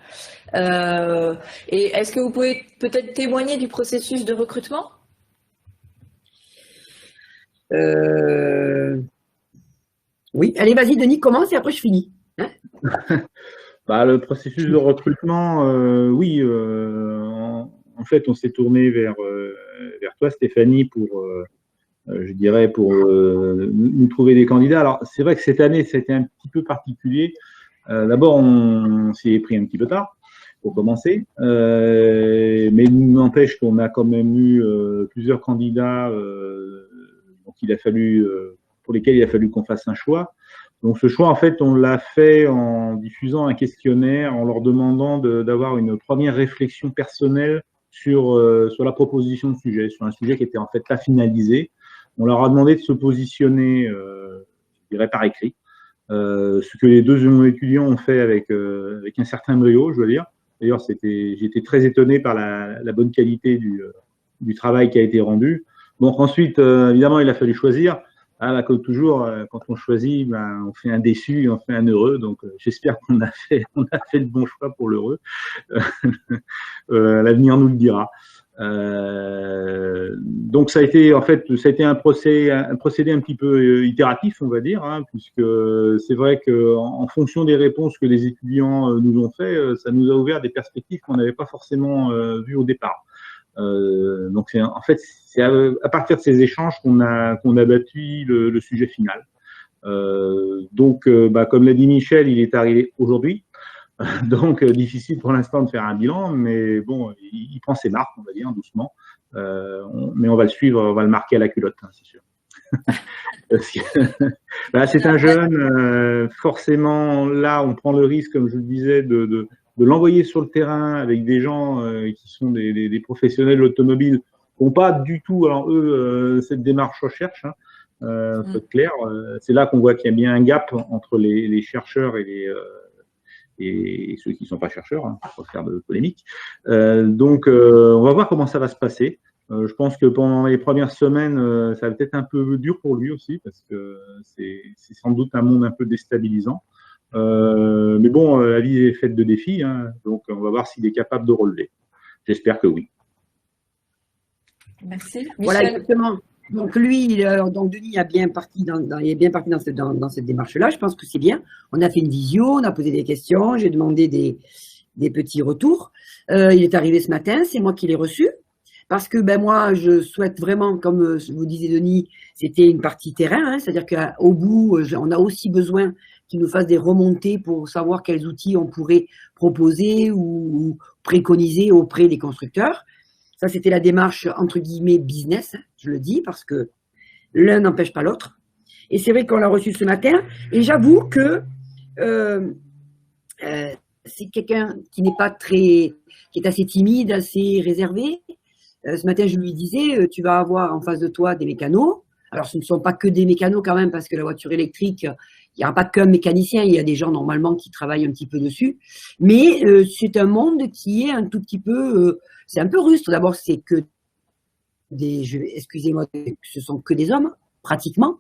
Et est-ce que vous pouvez peut-être témoigner du processus de recrutement? Oui, allez, vas-y, Denis, commence et après je finis. Hein? Le processus de recrutement, oui, en fait, on s'est tourné vers toi, Stéphanie, pour nous trouver des candidats. Alors, c'est vrai que cette année, c'était un petit peu particulier. D'abord, on s'y est pris un petit peu tard, pour commencer, mais il n'empêche qu'on a quand même eu plusieurs candidats pour lesquels il a fallu qu'on fasse un choix. Donc ce choix, en fait, on l'a fait en diffusant un questionnaire, en leur demandant d'avoir une première réflexion personnelle sur la proposition de sujet, sur un sujet qui était en fait là finalisé. On leur a demandé de se positionner, je dirais par écrit, ce que les 2 étudiants ont fait avec un certain brio, je veux dire. D'ailleurs, j'étais très étonné par la bonne qualité du travail qui a été rendu. Donc ensuite, évidemment, il a fallu choisir. Comme toujours, quand on choisit, on fait un déçu et on fait un heureux. Donc, j'espère qu'on a fait le bon choix pour l'heureux. L'avenir nous le dira. Donc, ça a été un procédé un petit peu itératif, on va dire, hein, puisque c'est vrai qu'en fonction des réponses que les étudiants nous ont fait, ça nous a ouvert des perspectives qu'on n'avait pas forcément vues au départ. Donc c'est à partir de ces échanges qu'on a bâti le sujet final. Comme l'a dit Michel, il est arrivé aujourd'hui. Donc difficile pour l'instant de faire un bilan, mais bon, il prend ses marques, on va dire, doucement. mais on va le suivre, on va le marquer à la culotte, hein, c'est sûr. C'est un jeune, forcément, là, on prend le risque, comme je le disais, de l'envoyer sur le terrain avec des gens qui sont des professionnels de l'automobile qui n'ont pas du tout, alors eux, cette démarche recherche, hein, faut être clair. C'est là qu'on voit qu'il y a bien un gap entre les chercheurs et ceux qui ne sont pas chercheurs, hein, pour faire de polémique. Donc, on va voir comment ça va se passer. Je pense que pendant les premières semaines, ça va peut-être un peu dur pour lui aussi, parce que c'est sans doute un monde un peu déstabilisant. Mais bon, la vie est faite de défis, hein, donc on va voir s'il est capable de relever. J'espère que oui. Merci. Michel. Voilà, exactement. Donc lui, donc Denis est bien parti dans cette démarche-là. Je pense que c'est bien. On a fait une visio, on a posé des questions, j'ai demandé des petits retours. Il est arrivé ce matin, c'est moi qui l'ai reçu. Parce que moi, je souhaite vraiment, comme vous disiez Denis, c'était une partie terrain, hein, c'est-à-dire qu'au bout, on a aussi besoin qu'il nous fasse des remontées pour savoir quels outils on pourrait proposer ou préconiser auprès des constructeurs. Ça, c'était la démarche, entre guillemets, business, je le dis, parce que l'un n'empêche pas l'autre. Et c'est vrai qu'on l'a reçu ce matin, et j'avoue que c'est quelqu'un qui n'est pas qui est assez timide, assez réservé. Ce matin, je lui disais, tu vas avoir en face de toi des mécanos. Alors, ce ne sont pas que des mécanos quand même, parce que la voiture électrique, il n'y aura pas qu'un mécanicien, il y a des gens normalement qui travaillent un petit peu dessus. Mais c'est un monde qui est un tout petit peu, c'est un peu rustre. D'abord, c'est que excusez-moi, ce sont que des hommes, pratiquement.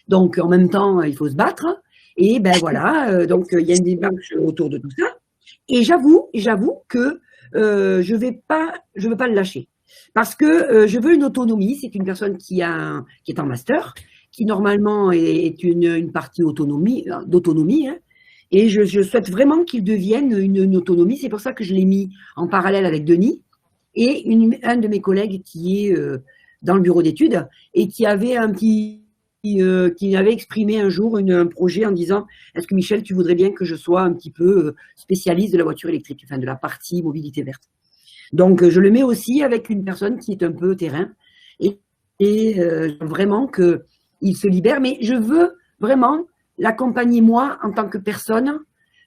Donc, en même temps, il faut se battre. Et voilà, donc il y a une démarche autour de tout ça. Et j'avoue que je veux pas le lâcher. Parce que je veux une autonomie. C'est une personne qui est en master, qui normalement est une partie d'autonomie. Hein, et je souhaite vraiment qu'il devienne une autonomie. C'est pour ça que je l'ai mis en parallèle avec Denis et un de mes collègues qui est dans le bureau d'études et qui avait qui avait exprimé un jour un projet en disant « Est-ce que Michel, tu voudrais bien que je sois un petit peu spécialiste de la voiture électrique, enfin de la partie mobilité verte ?» Donc, je le mets aussi avec une personne qui est un peu terrain et vraiment qu'il se libère. Mais je veux vraiment l'accompagner, moi, en tant que personne.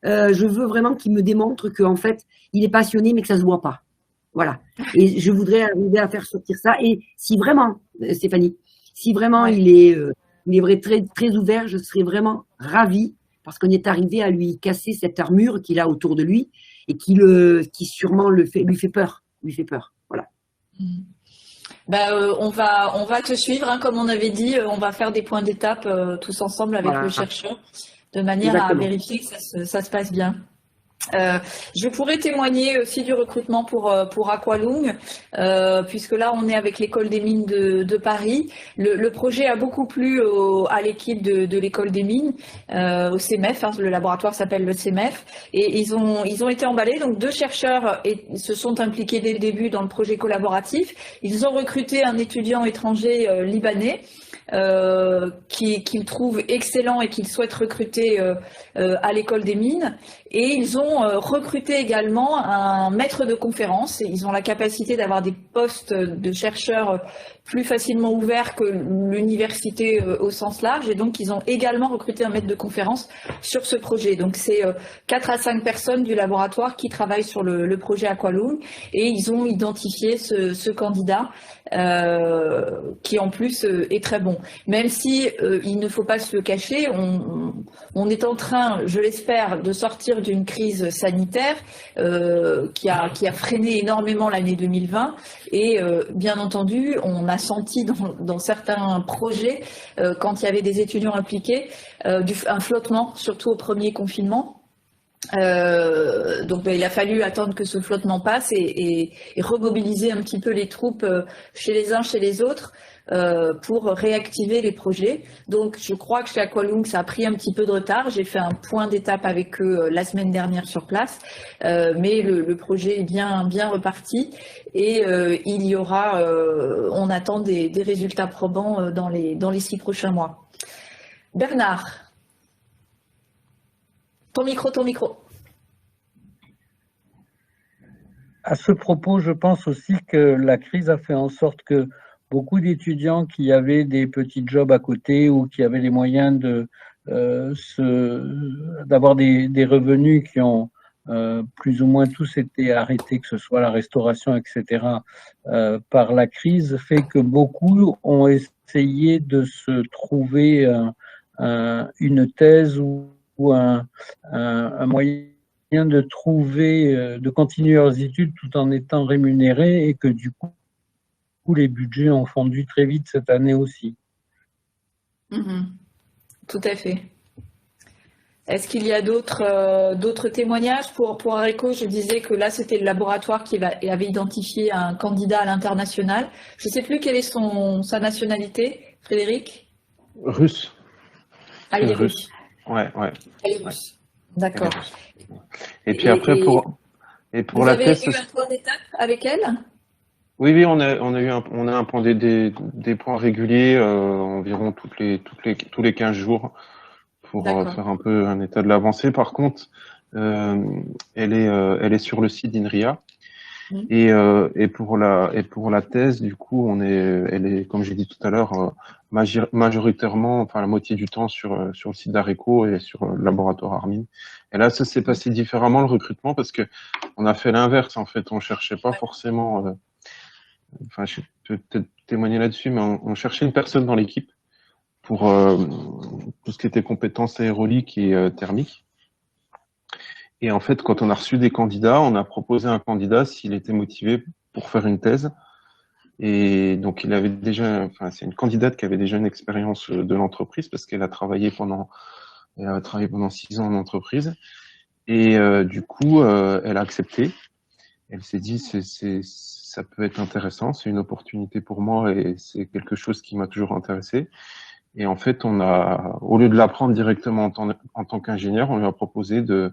Je veux vraiment qu'il me démontre qu'en fait, il est passionné, mais que ça ne se voit pas. Voilà. Et je voudrais arriver à faire sortir ça. Et si vraiment, Stéphanie, si vraiment il est très, très ouvert, je serais vraiment ravie parce qu'on est arrivé à lui casser cette armure qu'il a autour de lui et qui sûrement lui fait peur. Voilà. On va te suivre, hein, comme on avait dit, on va faire des points d'étape tous ensemble avec le chercheur, de manière à vérifier que ça se passe bien. Je pourrais témoigner aussi du recrutement pour Aqualung, puisque là on est avec l'école des mines de Paris. Le projet a beaucoup plu à l'équipe de l'école des mines, au CEMEF, hein, le laboratoire s'appelle le CEMEF, et ils ont été emballés. Donc 2 chercheurs se sont impliqués dès le début dans le projet collaboratif. Ils ont recruté un étudiant étranger libanais qu'ils trouvent excellent et qu'ils souhaitent recruter à l'école des mines. Et ils ont recruté également un maître de conférence. Ils ont la capacité d'avoir des postes de chercheurs plus facilement ouverts que l'université au sens large. Et donc, ils ont également recruté un maître de conférence sur ce projet. Donc, c'est 4 à 5 personnes du laboratoire qui travaillent sur le projet Aqualung. Et ils ont identifié ce candidat qui, en plus, est très bon. Même si il ne faut pas se le cacher, on est en train, je l'espère, de sortir d'une crise sanitaire qui a freiné énormément l'année 2020 et bien entendu on a senti dans certains projets quand il y avait des étudiants impliqués un flottement, surtout au premier confinement. Donc il a fallu attendre que ce flottement passe et remobiliser un petit peu les troupes chez les uns, chez les autres pour réactiver les projets. Donc je crois que chez Aqualung ça a pris un petit peu de retard. J'ai fait un point d'étape avec eux la semaine dernière sur place, mais le projet est bien reparti et il y aura, on attend des résultats probants dans les 6 prochains mois. Bernard, ton micro. À ce propos, je pense aussi que la crise a fait en sorte que beaucoup d'étudiants qui avaient des petits jobs à côté ou qui avaient les moyens d'avoir des revenus qui ont plus ou moins tous été arrêtés, que ce soit la restauration, etc., par la crise, fait que beaucoup ont essayé de se trouver une thèse ou un moyen de trouver, de continuer leurs études tout en étant rémunérés, et que du coup, les budgets ont fondu très vite cette année aussi. Tout à fait. Est-ce qu'il y a d'autres témoignages pour Areco? Je disais que là, c'était le laboratoire qui avait identifié un candidat à l'international. Je ne sais plus quelle est sa nationalité, Frédéric? Russe. Ah, il est russe. Ouais. Il est russe. D'accord. Et puis après, pour la thèse... Vous avez eu un point d'étape avec elle? Oui, on a un point des points réguliers, environ tous les 15 jours, pour faire un peu un état de l'avancée. Par contre, elle est sur le site d'INRIA. Et pour la thèse, du coup, elle est, comme j'ai dit tout à l'heure, majoritairement, enfin la moitié du temps sur le site d'Areco et sur le laboratoire Armin. Et là, ça s'est passé différemment, le recrutement, parce que on a fait l'inverse, en fait. On cherchait pas forcément, enfin, je peux peut-être témoigner là-dessus, mais on cherchait une personne dans l'équipe pour tout ce qui était compétences aéroliques et thermiques. Et en fait, quand on a reçu des candidats, on a proposé un candidat s'il était motivé pour faire une thèse. Et donc, c'est une candidate qui avait déjà une expérience de l'entreprise, parce qu'elle a travaillé pendant 6 ans en entreprise. Et du coup, elle a accepté. Elle s'est dit, ça peut être intéressant, c'est une opportunité pour moi et c'est quelque chose qui m'a toujours intéressé. Et en fait, au lieu de l'apprendre directement en tant qu'ingénieur, on lui a proposé de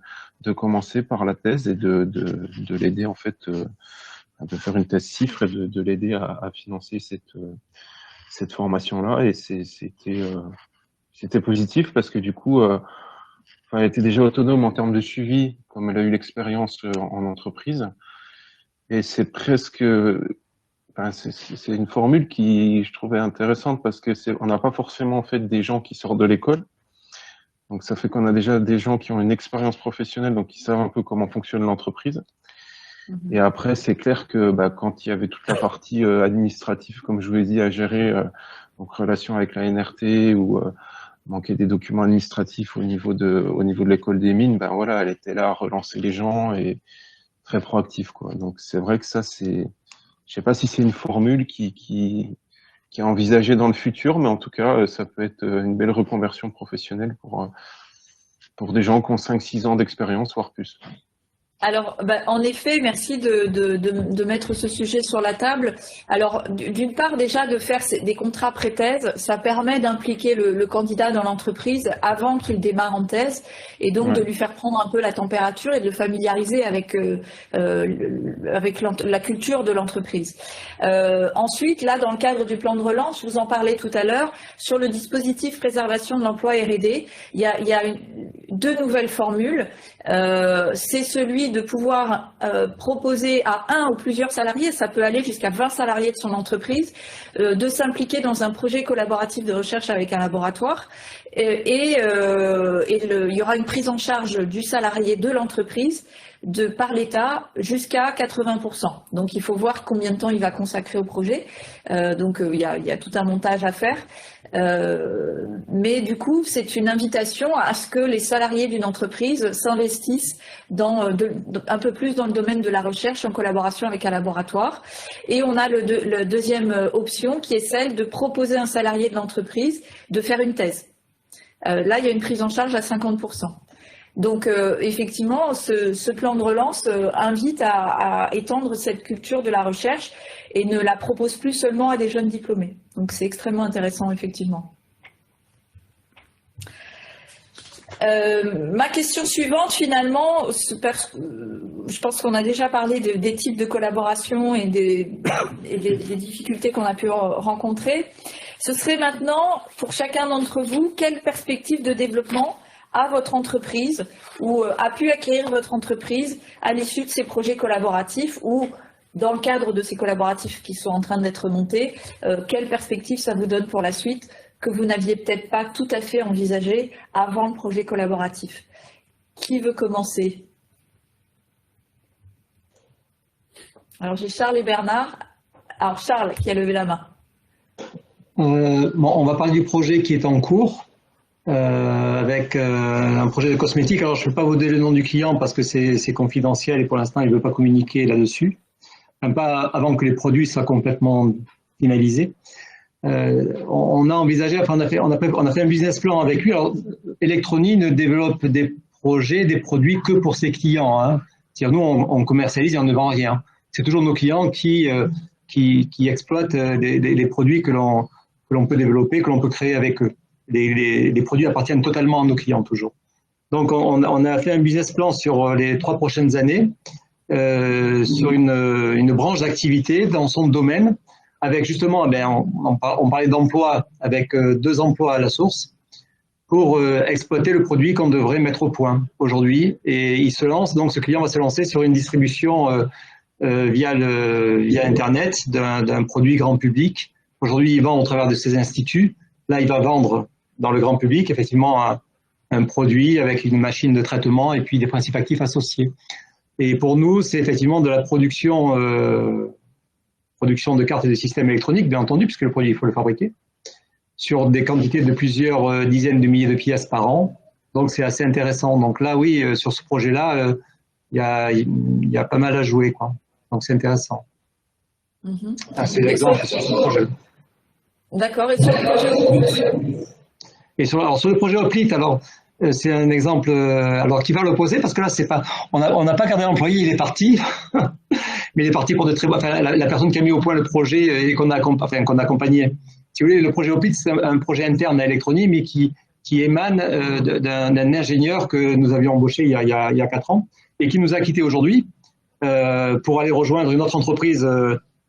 commencer par la thèse et de l'aider, en fait, de faire une thèse CIFRE et de l'aider à financer cette formation-là. Et c'était positif parce que du coup, elle était déjà autonome en termes de suivi, comme elle a eu l'expérience en entreprise. Et c'est presque... c'est une formule qui, je trouvais intéressante parce que on n'a pas forcément en fait des gens qui sortent de l'école. Donc, ça fait qu'on a déjà des gens qui ont une expérience professionnelle, donc qui savent un peu comment fonctionne l'entreprise. Et après, c'est clair que quand il y avait toute la partie administrative, comme je vous l'ai dit, à gérer, donc relation avec la NRT ou manquer des documents administratifs au niveau de l'école des mines, voilà, elle était là à relancer les gens et très proactive, quoi. Donc, c'est vrai que ça, je sais pas si c'est une formule qui est envisagée dans le futur, mais en tout cas, ça peut être une belle reconversion professionnelle pour des gens qui ont 5-6 ans d'expérience, voire plus. Alors, en effet, merci de mettre ce sujet sur la table. Alors, d'une part, déjà, de faire des contrats pré-thèse, ça permet d'impliquer le candidat dans l'entreprise avant qu'il démarre en thèse, et donc de lui faire prendre un peu la température et de le familiariser avec la culture de l'entreprise. Ensuite, là, dans le cadre du plan de relance, je vous en parlais tout à l'heure, sur le dispositif préservation de l'emploi R&D, il y a 2 nouvelles formules. C'est celui de pouvoir proposer à 1 ou plusieurs salariés, ça peut aller jusqu'à 20 salariés de son entreprise, de s'impliquer dans un projet collaboratif de recherche avec un laboratoire. Il y aura une prise en charge du salarié de l'entreprise par l'État jusqu'à 80%. Donc, il faut voir combien de temps il va consacrer au projet. Il y a tout un montage à faire. Mais du coup, c'est une invitation à ce que les salariés d'une entreprise s'investissent un peu plus dans le domaine de la recherche en collaboration avec un laboratoire. Et on a la deuxième option qui est celle de proposer à un salarié de l'entreprise de faire une thèse. Là, il y a une prise en charge à 50%. Donc, effectivement, ce plan de relance invite à étendre cette culture de la recherche et ne la propose plus seulement à des jeunes diplômés. Donc, c'est extrêmement intéressant, effectivement. Ma question suivante, finalement, je pense qu'on a déjà parlé des types de collaboration et des difficultés qu'on a pu rencontrer. Ce serait maintenant, pour chacun d'entre vous, quelle perspective de développement à votre entreprise ou a pu acquérir votre entreprise à l'issue de ces projets collaboratifs ou dans le cadre de ces collaboratifs qui sont en train d'être montés, quelle perspective ça vous donne pour la suite que vous n'aviez peut-être pas tout à fait envisagé avant le projet collaboratif? Qui veut commencer? Alors j'ai Charles et Bernard. Alors Charles qui a levé la main. Bon, on va parler du projet qui est en cours avec un projet de cosmétique. Alors je ne peux pas vous donner le nom du client parce que c'est confidentiel et pour l'instant il ne veut pas communiquer là-dessus. Même pas avant que les produits soient complètement finalisés. On a envisagé, enfin on a fait un business plan avec lui. Alors Electrony ne développe des projets, des produits que pour ses clients. Hein. C'est-à-dire nous on commercialise et on ne vend rien. C'est toujours nos clients qui exploitent des produits que l'on peut développer, que l'on peut créer avec eux. Les produits appartiennent totalement à nos clients toujours. Donc on a fait un business plan sur les 3 prochaines années, sur une branche d'activité dans son domaine, avec justement, on parlait d'emploi, avec 2 emplois à la source, pour exploiter le produit qu'on devrait mettre au point aujourd'hui. Et il se lance, donc ce client va se lancer sur une distribution via Internet d'un produit grand public. Aujourd'hui, il vend au travers de ses instituts. Là, il va vendre dans le grand public, effectivement, un produit avec une machine de traitement et puis des principes actifs associés. Et pour nous, c'est effectivement de la production de cartes et de systèmes électroniques, bien entendu, puisque le produit, il faut le fabriquer, sur des quantités de plusieurs dizaines de milliers de pièces par an. Donc, c'est assez intéressant. Donc là, oui, sur ce projet-là, il y a pas mal à jouer, quoi. Donc, c'est intéressant. C'est l'exemple sur ce projet. D'accord. Et sur le projet Oplit? Et sur le projet Oplit, alors, c'est un exemple qui va l'opposer, parce que là, c'est pas, on n'a pas gardé l'employé, il est parti. Mais il est parti pour de très... Enfin, la personne qui a mis au point le projet et qu'on a accompagné. Si vous voulez, le projet Oplit, c'est un projet interne à Electrony, mais qui émane d'un ingénieur que nous avions embauché il y a 4 ans et qui nous a quittés aujourd'hui pour aller rejoindre une autre entreprise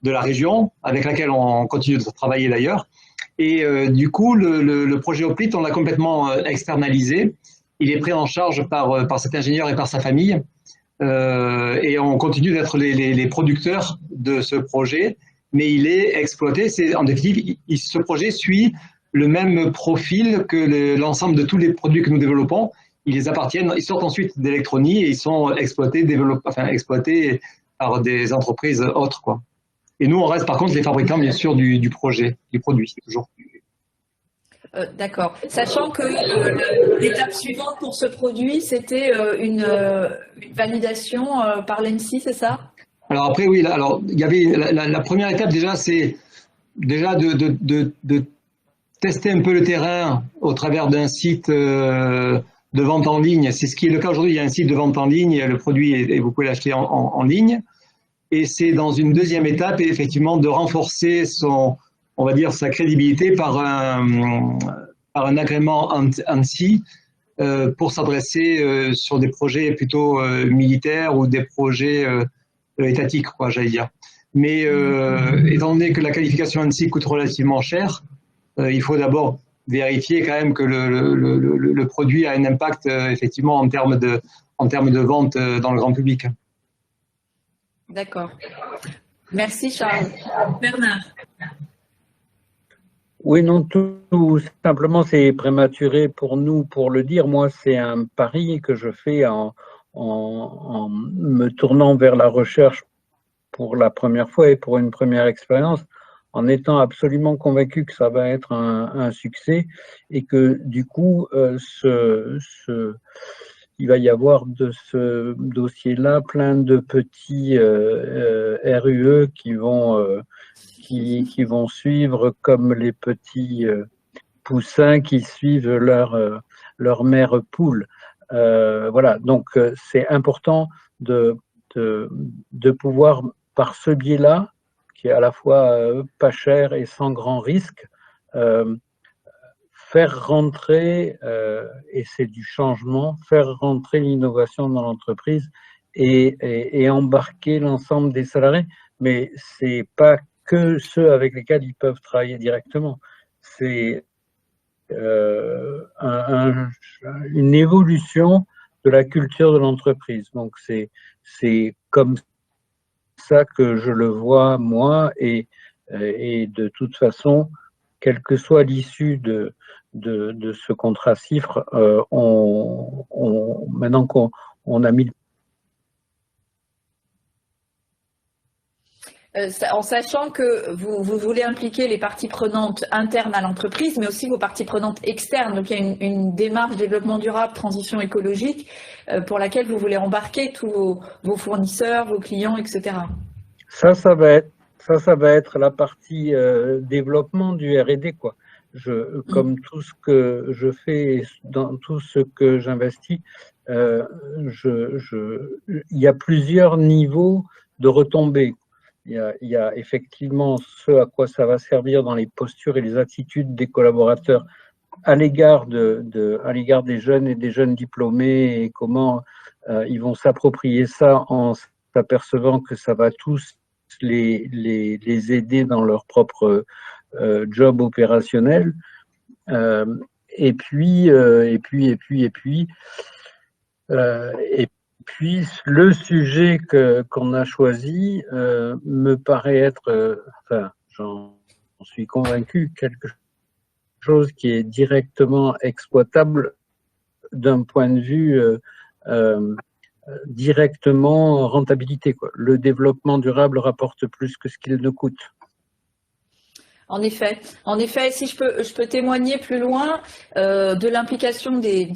de la région avec laquelle on continue de travailler d'ailleurs. Et du coup, le projet Oplit, on l'a complètement externalisé. Il est pris en charge par cet ingénieur et par sa famille. Et on continue d'être les producteurs de ce projet, mais il est exploité. En définitive, ce projet suit le même profil que l'ensemble de tous les produits que nous développons. Ils sortent ensuite d'Electrony et ils sont exploités par des entreprises autres, quoi. Et nous, on reste par contre les fabricants, bien sûr, du produit, toujours. D'accord. Sachant que l'étape suivante pour ce produit, c'était une validation par l'ENSI, c'est ça? Alors après, oui. Alors, il y avait la première étape déjà, c'est déjà de tester un peu le terrain au travers d'un site de vente en ligne. C'est ce qui est le cas aujourd'hui. Il y a un site de vente en ligne, le produit et vous pouvez l'acheter en ligne. Et c'est dans une deuxième étape, effectivement, de renforcer on va dire, sa crédibilité par un agrément ANSI pour s'adresser sur des projets plutôt militaires ou des projets étatiques, quoi, j'allais dire. Mais étant donné que la qualification ANSI coûte relativement cher, il faut d'abord vérifier quand même que le produit a un impact effectivement en termes de vente dans le grand public. D'accord. Merci Charles. Bernard. Oui, non, tout simplement, c'est prématuré pour nous pour le dire. Moi, c'est un pari que je fais en me tournant vers la recherche pour la première fois et pour une première expérience, en étant absolument convaincu que ça va être un succès et que du coup, il va y avoir de ce dossier-là plein de petits RUE qui vont suivre comme les petits poussins qui suivent leur mère poule. Voilà, donc c'est important de pouvoir, par ce biais-là, qui est à la fois pas cher et sans grand risque, faire rentrer, et c'est du changement, faire rentrer l'innovation dans l'entreprise et embarquer l'ensemble des salariés. Mais c'est pas que ceux avec lesquels ils peuvent travailler directement. C'est une évolution de la culture de l'entreprise. Donc c'est comme ça que je le vois moi, et de toute façon, quelle que soit l'issue de ce contrat CIFRE, maintenant qu'on a mis en sachant que vous voulez impliquer les parties prenantes internes à l'entreprise, mais aussi vos parties prenantes externes. Donc, il y a une démarche développement durable, transition écologique, pour laquelle vous voulez embarquer tous vos fournisseurs, vos clients, etc. Ça va être la partie développement du R&D, quoi. Comme tout ce que je fais, dans tout ce que j'investis, il y a plusieurs niveaux de retombées. Il y a effectivement ce à quoi ça va servir dans les postures et les attitudes des collaborateurs à l'égard des jeunes et des jeunes diplômés, et comment ils vont s'approprier ça en s'apercevant que ça va tous les aider dans leur propre job opérationnel. Et puis le sujet qu'on a choisi me paraît être, enfin, j'en suis convaincu, quelque chose qui est directement exploitable d'un point de vue directement rentabilité, quoi. Le développement durable rapporte plus que ce qu'il ne coûte. En effet, si je peux témoigner plus loin de l'implication des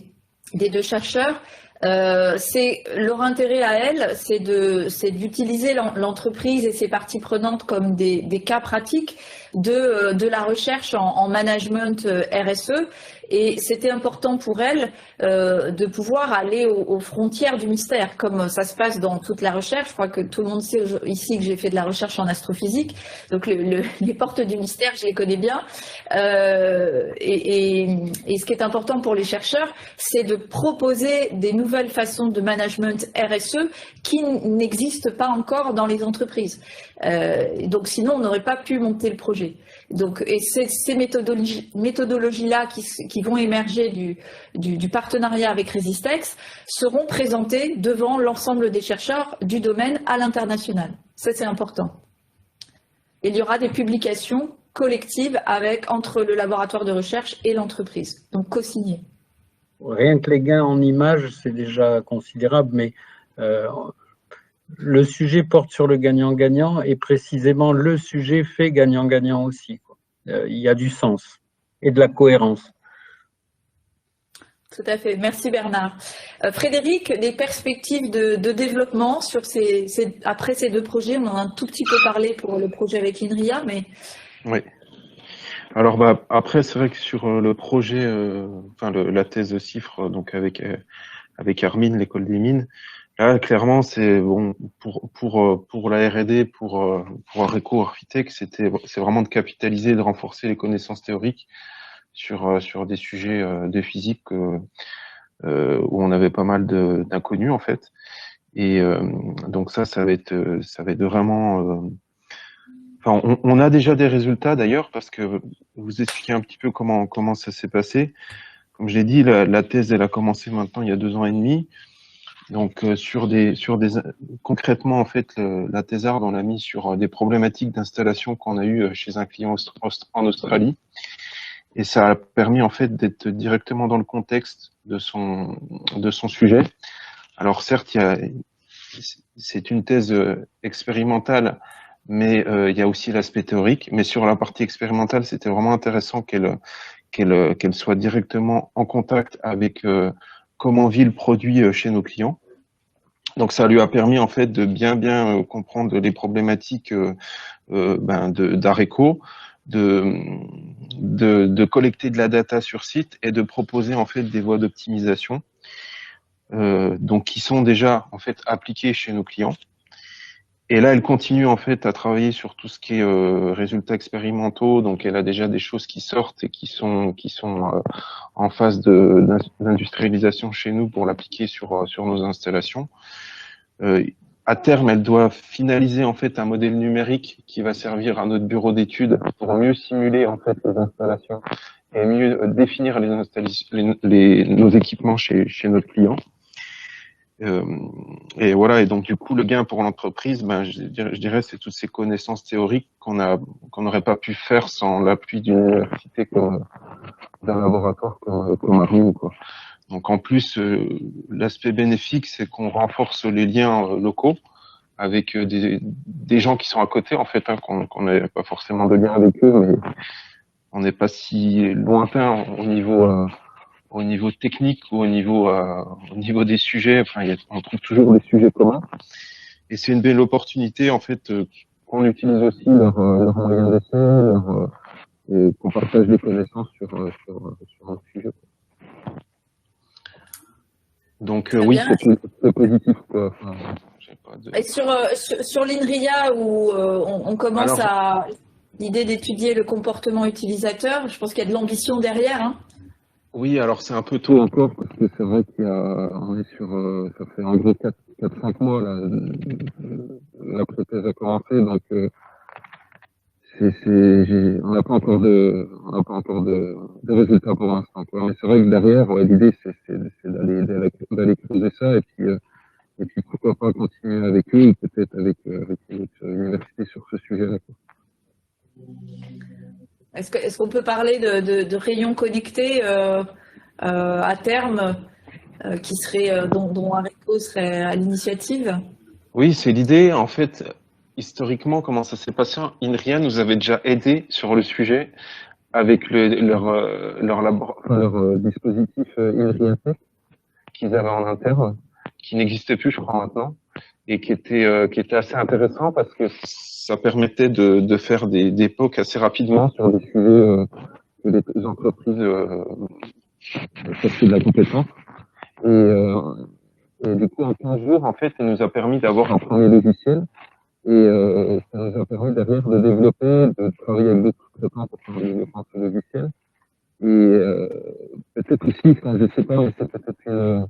deux chercheurs. C'est leur intérêt à elles, c'est d'utiliser l'entreprise et ses parties prenantes comme des cas pratiques de la recherche en management RSE. Et c'était important pour elles de pouvoir aller aux frontières du mystère, comme ça se passe dans toute la recherche. Je crois que tout le monde sait ici que j'ai fait de la recherche en astrophysique, donc les portes du mystère, je les connais bien. Et ce qui est important pour les chercheurs, c'est de proposer des nouvelles façons de management RSE qui n'existent pas encore dans les entreprises. Donc sinon, on n'aurait pas pu monter le projet. Donc, et ces méthodologies-là qui vont émerger du partenariat avec Resistex seront présentées devant l'ensemble des chercheurs du domaine à l'international. Ça, c'est important. Et il y aura des publications collectives entre le laboratoire de recherche et l'entreprise, donc co-signées. Rien que les gains en images, c'est déjà considérable, mais le sujet porte sur le gagnant-gagnant, et précisément le sujet fait gagnant-gagnant aussi, quoi. Il y a du sens et de la cohérence. Tout à fait. Merci Bernard. Frédéric, des perspectives de développement sur après ces deux projets? On en a un tout petit peu parlé pour le projet avec l'INRIA, mais... Oui. Alors après, c'est vrai que sur le projet, la thèse de CIFRE, donc avec Armin, l'école des mines, là clairement c'est bon pour la R&D, pour Areco Architect, c'est vraiment de capitaliser, de renforcer les connaissances théoriques sur des sujets de physique où on avait pas mal d'inconnus en fait, et donc ça va être vraiment enfin, on a déjà des résultats d'ailleurs, parce que vous expliquez un petit peu comment ça s'est passé. Comme je l'ai dit, la thèse elle a commencé maintenant il y a 2 ans et demi. Donc concrètement en fait la thésarde on l'a mis sur des problématiques d'installation qu'on a eu chez un client en Australie, et ça a permis en fait d'être directement dans le contexte de son sujet. Alors certes c'est une thèse expérimentale, mais il y a aussi l'aspect théorique. Mais sur la partie expérimentale, c'était vraiment intéressant qu'elle soit directement en contact avec comment vit le produit chez nos clients. Donc ça lui a permis en fait de bien comprendre les problématiques d'Areco, de collecter de la data sur site et de proposer en fait des voies d'optimisation, donc qui sont déjà en fait appliquées chez nos clients. Et là, elle continue en fait à travailler sur tout ce qui est résultats expérimentaux. Donc, elle a déjà des choses qui sortent et qui sont en phase d'industrialisation chez nous pour l'appliquer sur nos installations. À terme, elle doit finaliser en fait un modèle numérique qui va servir à notre bureau d'études pour mieux simuler en fait les installations et mieux définir nos équipements chez notre client. Et voilà, et donc du coup, le gain pour l'entreprise, je dirais, c'est toutes ces connaissances théoriques qu'on n'aurait pas pu faire sans l'appui d'une université d'un laboratoire comme Army, quoi. Donc en plus, l'aspect bénéfique, c'est qu'on renforce les liens locaux avec des gens qui sont à côté, en fait, qu'on n'avait pas forcément de lien avec eux, mais on n'est pas si lointain au niveau technique ou au niveau des sujets. Enfin, on trouve toujours des sujets communs. Et c'est une belle opportunité, en fait, qu'on utilise aussi leurs moyens d'essai, et qu'on partage des connaissances sur un sujet. Donc oui, c'est positif, quoi. Enfin, Et sur l'INRIA, où on commence à l'idée d'étudier le comportement utilisateur, je pense qu'il y a de l'ambition derrière, hein. Oui, alors c'est un peu tôt encore, parce que c'est vrai on est sur, ça fait en gros 4-5 mois, là, la prothèse a commencé, donc on n'a pas encore de résultats pour l'instant, quoi. Mais c'est vrai que derrière, l'idée, c'est d'aller creuser ça, et puis pourquoi pas continuer avec eux, ou peut-être avec une autre université sur ce sujet-là, quoi. Est-ce qu'on peut parler de rayons connectés à terme dont Areco serait à l'initiative? Oui, c'est l'idée. En fait, historiquement, comment ça s'est passé? INRIA nous avait déjà aidé sur le sujet avec leur dispositif INRIA Tech qu'ils avaient en interne, qui n'existait plus, je crois, maintenant, et qui était assez intéressant parce que ça permettait de faire des POC assez rapidement sur des sujets que les entreprises cherchaient de la compétence. Et du coup, en 15 jours, en fait, ça nous a permis d'avoir un premier logiciel, et ça nous a permis derrière de développer, de travailler avec d'autres sous-traitants pour faire le développement de ce logiciel. Et peut-être aussi, enfin, je sais pas, mais c'est peut-être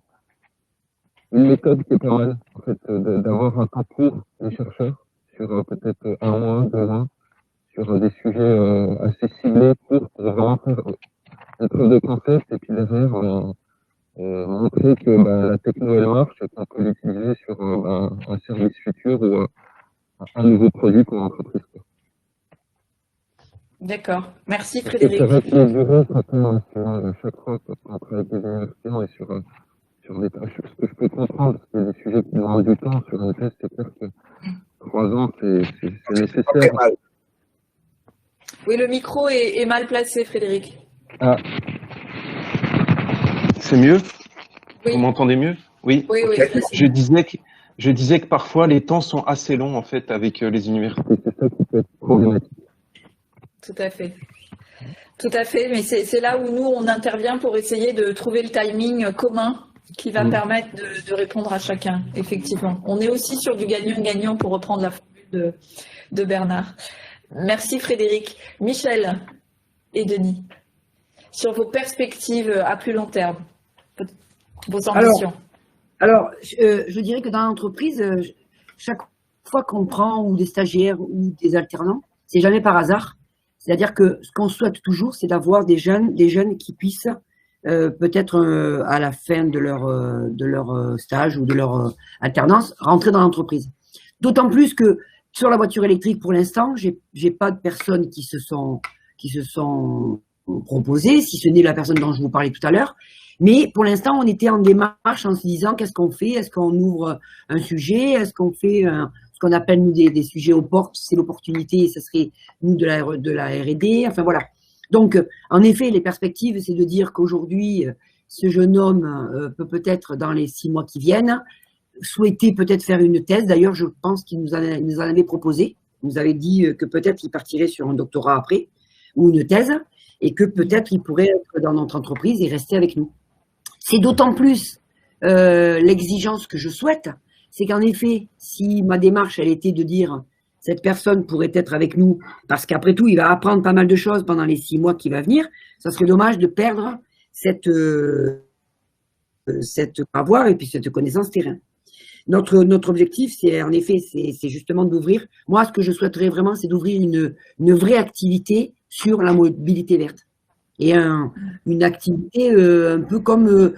une méthode qui est pas mal, en fait, d'avoir un temps court des chercheurs sur peut-être 1 mois, 2 mois, sur des sujets assez ciblés, courts, pour vraiment faire une preuve de concept, et puis derrière montrer que la techno elle marche, et qu'on peut l'utiliser sur un service futur ou un nouveau produit pour l'entreprise. D'accord. Merci Frédéric. C'est vrai que les durées, sur chaque fois, quand on travaille avec des universités, on est sur des tâches. Ce que je peux comprendre, parce qu'il y a des sujets qui demandent du temps sur une thèse, c'est clair que 3 ans, c'est nécessaire. Oui, le micro est mal placé, Frédéric. Ah. C'est mieux? Oui. Vous m'entendez mieux? Oui. Oui, okay. Oui. Je disais que parfois les temps sont assez longs, en fait, avec les universités. C'est ça qui peut être problématique. Tout à fait. Tout à fait, mais c'est là où nous, on intervient pour essayer de trouver le timing commun qui va permettre de répondre à chacun, effectivement. On est aussi sur du gagnant-gagnant, pour reprendre la formule de Bernard. Merci Frédéric. Michel et Denis, sur vos perspectives à plus long terme, vos ambitions. Alors, je dirais que dans l'entreprise, chaque fois qu'on prend ou des stagiaires ou des alternants, c'est jamais par hasard. C'est-à-dire que ce qu'on souhaite toujours, c'est d'avoir des jeunes qui puissent peut-être à la fin de leur stage ou de leur alternance rentrer dans l'entreprise. D'autant plus que sur la voiture électrique, pour l'instant, j'ai pas de personnes qui se sont proposées, si ce n'est la personne dont je vous parlais tout à l'heure. Mais pour l'instant, on était en démarche en se disant qu'est-ce qu'on fait? Est-ce qu'on ouvre un sujet? Est-ce qu'on fait ce qu'on appelle nous des sujets aux portes? C'est l'opportunité, et ça serait nous de la R&D. Enfin voilà. Donc, en effet, les perspectives, c'est de dire qu'aujourd'hui, ce jeune homme peut-être dans les 6 mois qui viennent souhaiter peut-être faire une thèse. D'ailleurs, je pense qu'il nous en avait proposé. Il nous avait dit que peut-être il partirait sur un doctorat après ou une thèse, et que peut-être il pourrait être dans notre entreprise et rester avec nous. C'est d'autant plus l'exigence que je souhaite, c'est qu'en effet, si ma démarche, elle était de dire cette personne pourrait être avec nous, parce qu'après tout, il va apprendre pas mal de choses pendant les 6 mois qui va venir, ça serait dommage de perdre cette savoir et puis cette connaissance terrain. Notre objectif, c'est en effet, c'est justement d'ouvrir. Moi, ce que je souhaiterais vraiment, c'est d'ouvrir une vraie activité sur la mobilité verte. et une activité un peu comme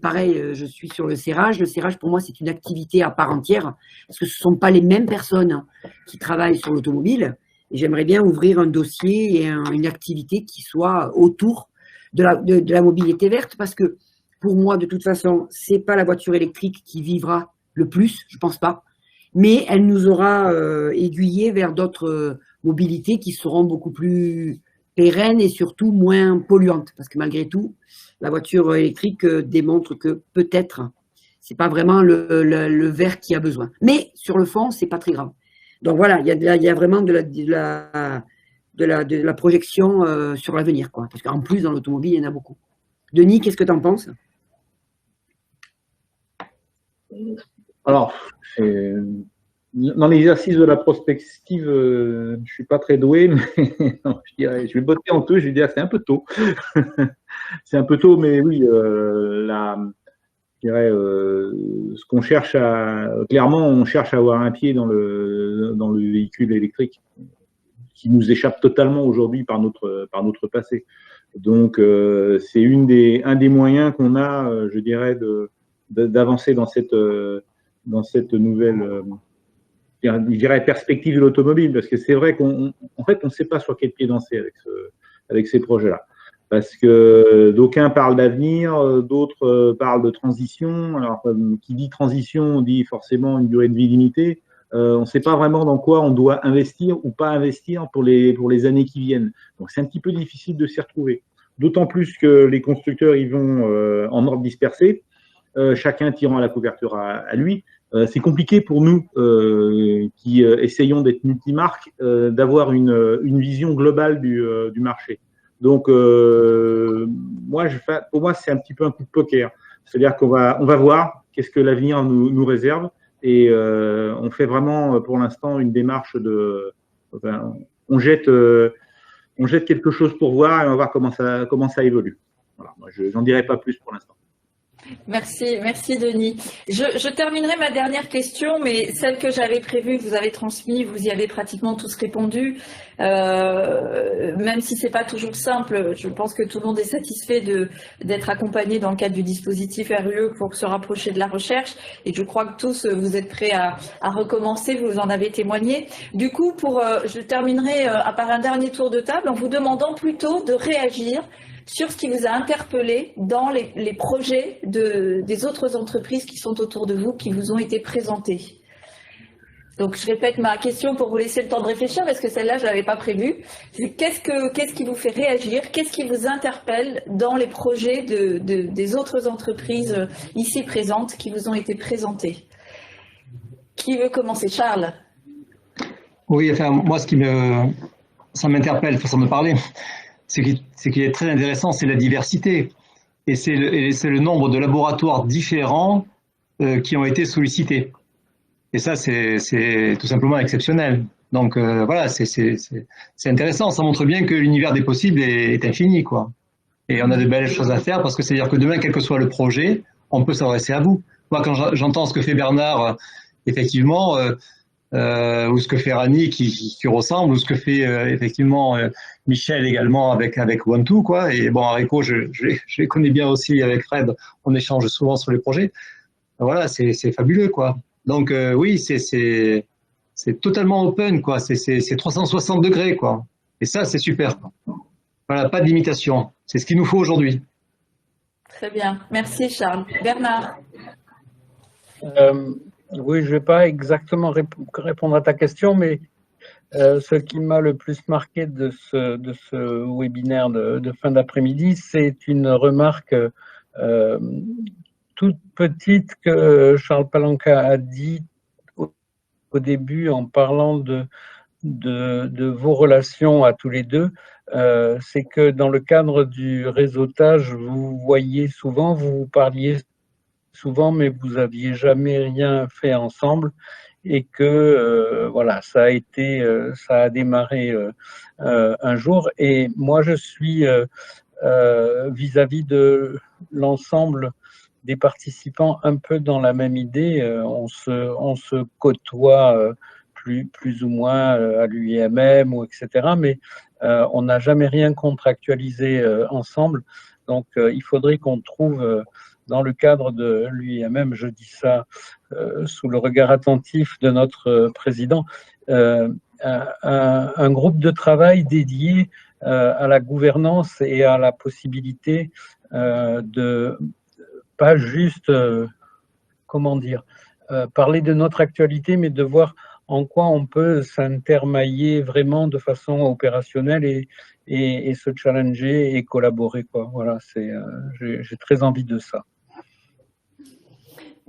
pareil, je suis sur le serrage. Le serrage, pour moi, c'est une activité à part entière, parce que ce ne sont pas les mêmes personnes qui travaillent sur l'automobile. Et j'aimerais bien ouvrir un dossier et une activité qui soit autour de la mobilité verte, parce que pour moi, de toute façon, c'est pas la voiture électrique qui vivra le plus, je pense pas, mais elle nous aura aiguillés vers d'autres mobilités qui seront beaucoup plus pérennes et surtout moins polluantes, parce que malgré tout, la voiture électrique démontre que peut-être c'est pas vraiment le vert qui a besoin. Mais sur le fond, c'est pas très grave. Donc voilà, il y a vraiment de la projection sur l'avenir, quoi. Parce qu'en plus, dans l'automobile, il y en a beaucoup. Denis, qu'est-ce que tu en penses? Alors, dans l'exercice de la prospective, je ne suis pas très doué, mais non, je vais botter en tout, je vais dire que c'est un peu tôt. C'est un peu tôt, mais oui, je dirais, ce qu'on cherche clairement, on cherche à avoir un pied dans le véhicule électrique qui nous échappe totalement aujourd'hui par notre passé. Donc, c'est un des moyens qu'on a, je dirais, d'avancer dans cette nouvelle, je dirais, perspective de l'automobile, parce que c'est vrai qu'en fait, on ne sait pas sur quel pied danser avec ces projets-là. Parce que d'aucuns parlent d'avenir, d'autres parlent de transition. Alors, qui dit transition dit forcément une durée de vie limitée. On ne sait pas vraiment dans quoi on doit investir ou pas investir pour les années qui viennent. Donc, c'est un petit peu difficile de s'y retrouver. D'autant plus que les constructeurs y vont en ordre dispersé, chacun tirant à la couverture à lui. C'est compliqué pour nous qui essayons d'être multimarques d'avoir une vision globale du marché. Donc, pour moi, c'est un petit peu un coup de poker. C'est-à-dire qu'on va voir qu'est-ce que l'avenir nous réserve. Et on fait vraiment, pour l'instant, une démarche on jette quelque chose pour voir et on va voir comment ça évolue. Voilà, moi, je n'en dirai pas plus pour l'instant. Merci Denis. Je terminerai ma dernière question, mais celle que j'avais prévue, que vous avez transmise, vous y avez pratiquement tous répondu. Même si c'est pas toujours simple, je pense que tout le monde est satisfait d'être accompagné dans le cadre du dispositif RUE pour se rapprocher de la recherche. Et je crois que tous vous êtes prêts à recommencer, vous en avez témoigné. Du coup, je terminerai par un dernier tour de table en vous demandant plutôt de réagir sur ce qui vous a interpellé dans les projets des autres entreprises qui sont autour de vous, qui vous ont été présentés. Donc, je répète ma question pour vous laisser le temps de réfléchir, parce que celle-là, je ne l'avais pas prévue. Qu'est-ce qui vous fait réagir? Qu'est-ce qui vous interpelle dans les projets des autres entreprises ici présentes qui vous ont été présentés? Qui veut commencer? Charles? Oui, enfin, moi, ça m'interpelle, ça me parlait. Ce qui est très intéressant, c'est la diversité. Et c'est le nombre de laboratoires différents qui ont été sollicités. Et ça, c'est tout simplement exceptionnel. Donc voilà, c'est intéressant. Ça montre bien que l'univers des possibles est infini, quoi. Et on a de belles choses à faire, parce que c'est-à-dire que demain, quel que soit le projet, on peut s'adresser à vous. Moi, quand j'entends ce que fait Bernard, effectivement, ou ce que fait Rani qui ressemble, ou ce que fait effectivement Michel également avec OneTwo, quoi. Et bon, Areco, je les connais bien aussi avec Fred, on échange souvent sur les projets. Voilà, c'est fabuleux, quoi. Donc oui, c'est totalement open, quoi. C'est 360 degrés, quoi. Et ça, c'est super, quoi. Voilà, pas de limitation. C'est ce qu'il nous faut aujourd'hui. Très bien. Merci, Charles. Bernard? Oui, je ne vais pas exactement répondre à ta question, mais ce qui m'a le plus marqué de ce webinaire de fin d'après-midi, c'est une remarque toute petite que Charles Palanca a dit au début en parlant de vos relations à tous les deux. C'est que dans le cadre du réseautage, vous parliez souvent, mais vous n'aviez jamais rien fait ensemble, et que voilà, ça a démarré un jour. Et moi, je suis vis-à-vis de l'ensemble des participants un peu dans la même idée. On se côtoie plus ou moins à l'UIMM, ou etc. Mais on n'a jamais rien contractualisé ensemble. Donc, il faudrait qu'on trouve, dans le cadre de l'UIMM, je dis ça sous le regard attentif de notre président, un groupe de travail dédié à la gouvernance et à la possibilité de pas juste, comment dire, parler de notre actualité, mais de voir en quoi on peut s'intermailler vraiment de façon opérationnelle et se challenger et collaborer, quoi. Voilà, j'ai très envie de ça.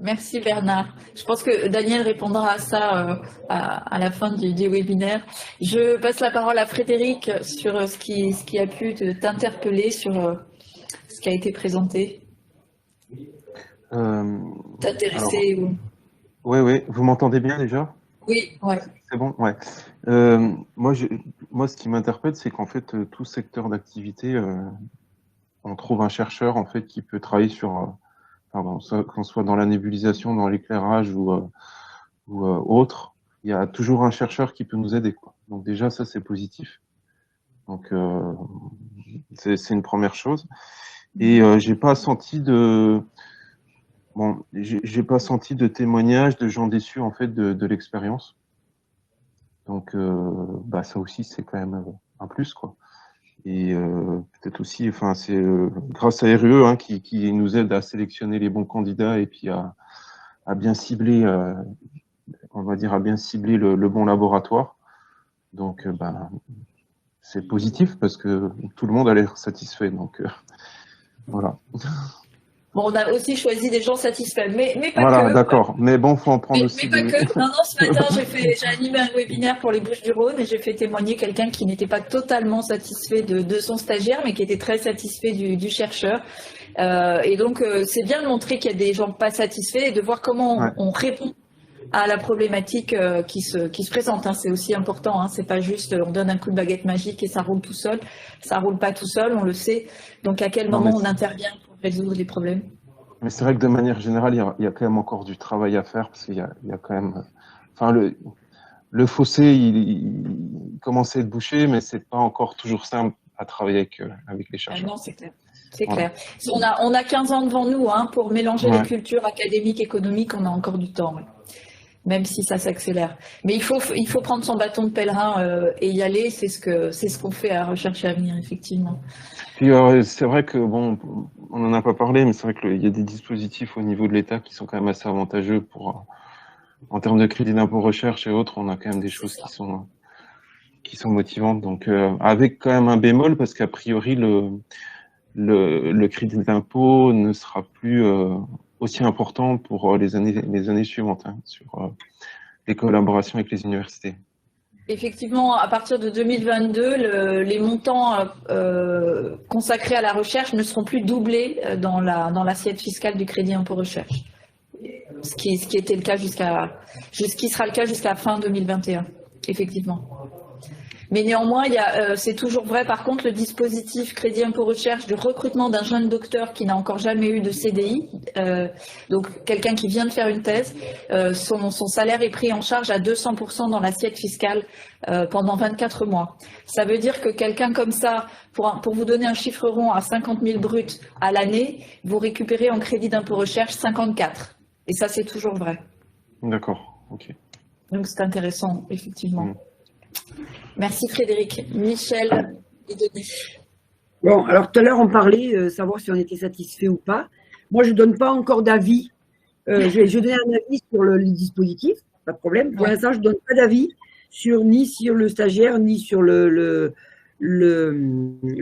Merci Bernard. Je pense que Daniel répondra à ça à la fin du webinaire. Je passe la parole à Frédéric sur ce qui a pu t'interpeller sur ce qui a été présenté. T'intéresser ou... Oui, vous m'entendez bien déjà? Oui, ouais. C'est bon, ouais. Moi, ce qui m'interpelle, c'est qu'en fait, tout secteur d'activité, on trouve un chercheur en fait qui peut travailler sur, qu'on soit dans la nébulisation, dans l'éclairage ou autre, il y a toujours un chercheur qui peut nous aider, quoi. Donc déjà, ça c'est positif. Donc c'est une première chose. Et j'ai pas senti de témoignages de gens déçus en fait de l'expérience. Donc ça aussi c'est quand même un plus, quoi. Et peut-être aussi, enfin c'est grâce à RUE qui nous aide à sélectionner les bons candidats et puis à bien cibler, on va dire à bien cibler le bon laboratoire. Donc c'est positif parce que tout le monde a l'air satisfait. Donc voilà. Bon, on a aussi choisi des gens satisfaits, mais pas voilà, que. D'accord. Mais bon, faut en prendre aussi. Mais pas que. Non, ce matin, j'ai animé un webinaire pour les Bouches-du-Rhône et j'ai fait témoigner quelqu'un qui n'était pas totalement satisfait de son stagiaire, mais qui était très satisfait du chercheur. Et donc, c'est bien de montrer qu'il y a des gens pas satisfaits et de voir comment on répond à la problématique qui se présente. Hein. C'est aussi important. Hein. C'est pas juste on donne un coup de baguette magique et ça roule tout seul. Ça roule pas tout seul, on le sait. Donc, à quel moment on intervient pour résoudre les problèmes? Mais c'est vrai que de manière générale, il y a quand même encore du travail à faire parce qu'il y a quand même, enfin le fossé, il commence à être bouché, mais c'est pas encore toujours simple à travailler avec les chercheurs. Non, c'est clair. C'est clair. On a 15 ans devant nous pour mélanger les cultures académiques, économiques, on a encore du temps. Ouais. Même si ça s'accélère. Mais il faut prendre son bâton de pèlerin et y aller, c'est ce qu'on fait à Recherche et Avenir, effectivement. Puis c'est vrai que, bon, on n'en a pas parlé, mais c'est vrai qu'il y a des dispositifs au niveau de l'État qui sont quand même assez avantageux pour, en termes de crédit d'impôt recherche et autres, on a quand même des choses qui sont motivantes. Donc, avec quand même un bémol, parce qu'a priori, le crédit d'impôt ne sera plus aussi important pour les années suivantes sur les collaborations avec les universités. Effectivement, à partir de 2022, les montants consacrés à la recherche ne seront plus doublés dans l'assiette fiscale du crédit impôt recherche. Ce qui était le cas qui sera le cas jusqu'à fin 2021, effectivement. Mais néanmoins, c'est toujours vrai, par contre, le dispositif crédit impôt recherche de recrutement d'un jeune docteur qui n'a encore jamais eu de CDI, donc quelqu'un qui vient de faire une thèse, son salaire est pris en charge à 200% dans l'assiette fiscale pendant 24 mois. Ça veut dire que quelqu'un comme ça, pour vous donner un chiffre rond à 50 000 bruts à l'année, vous récupérez en crédit d'impôt recherche 54. Et ça, c'est toujours vrai. D'accord, ok. Donc c'est intéressant, effectivement. Merci Frédéric. Michel et Denis. Bon, alors tout à l'heure on parlait savoir si on était satisfait ou pas. Moi je ne donne pas encore d'avis. Je donne un avis sur le dispositif, pas de problème. Pour l'instant je ne donne pas d'avis ni sur le stagiaire ni sur le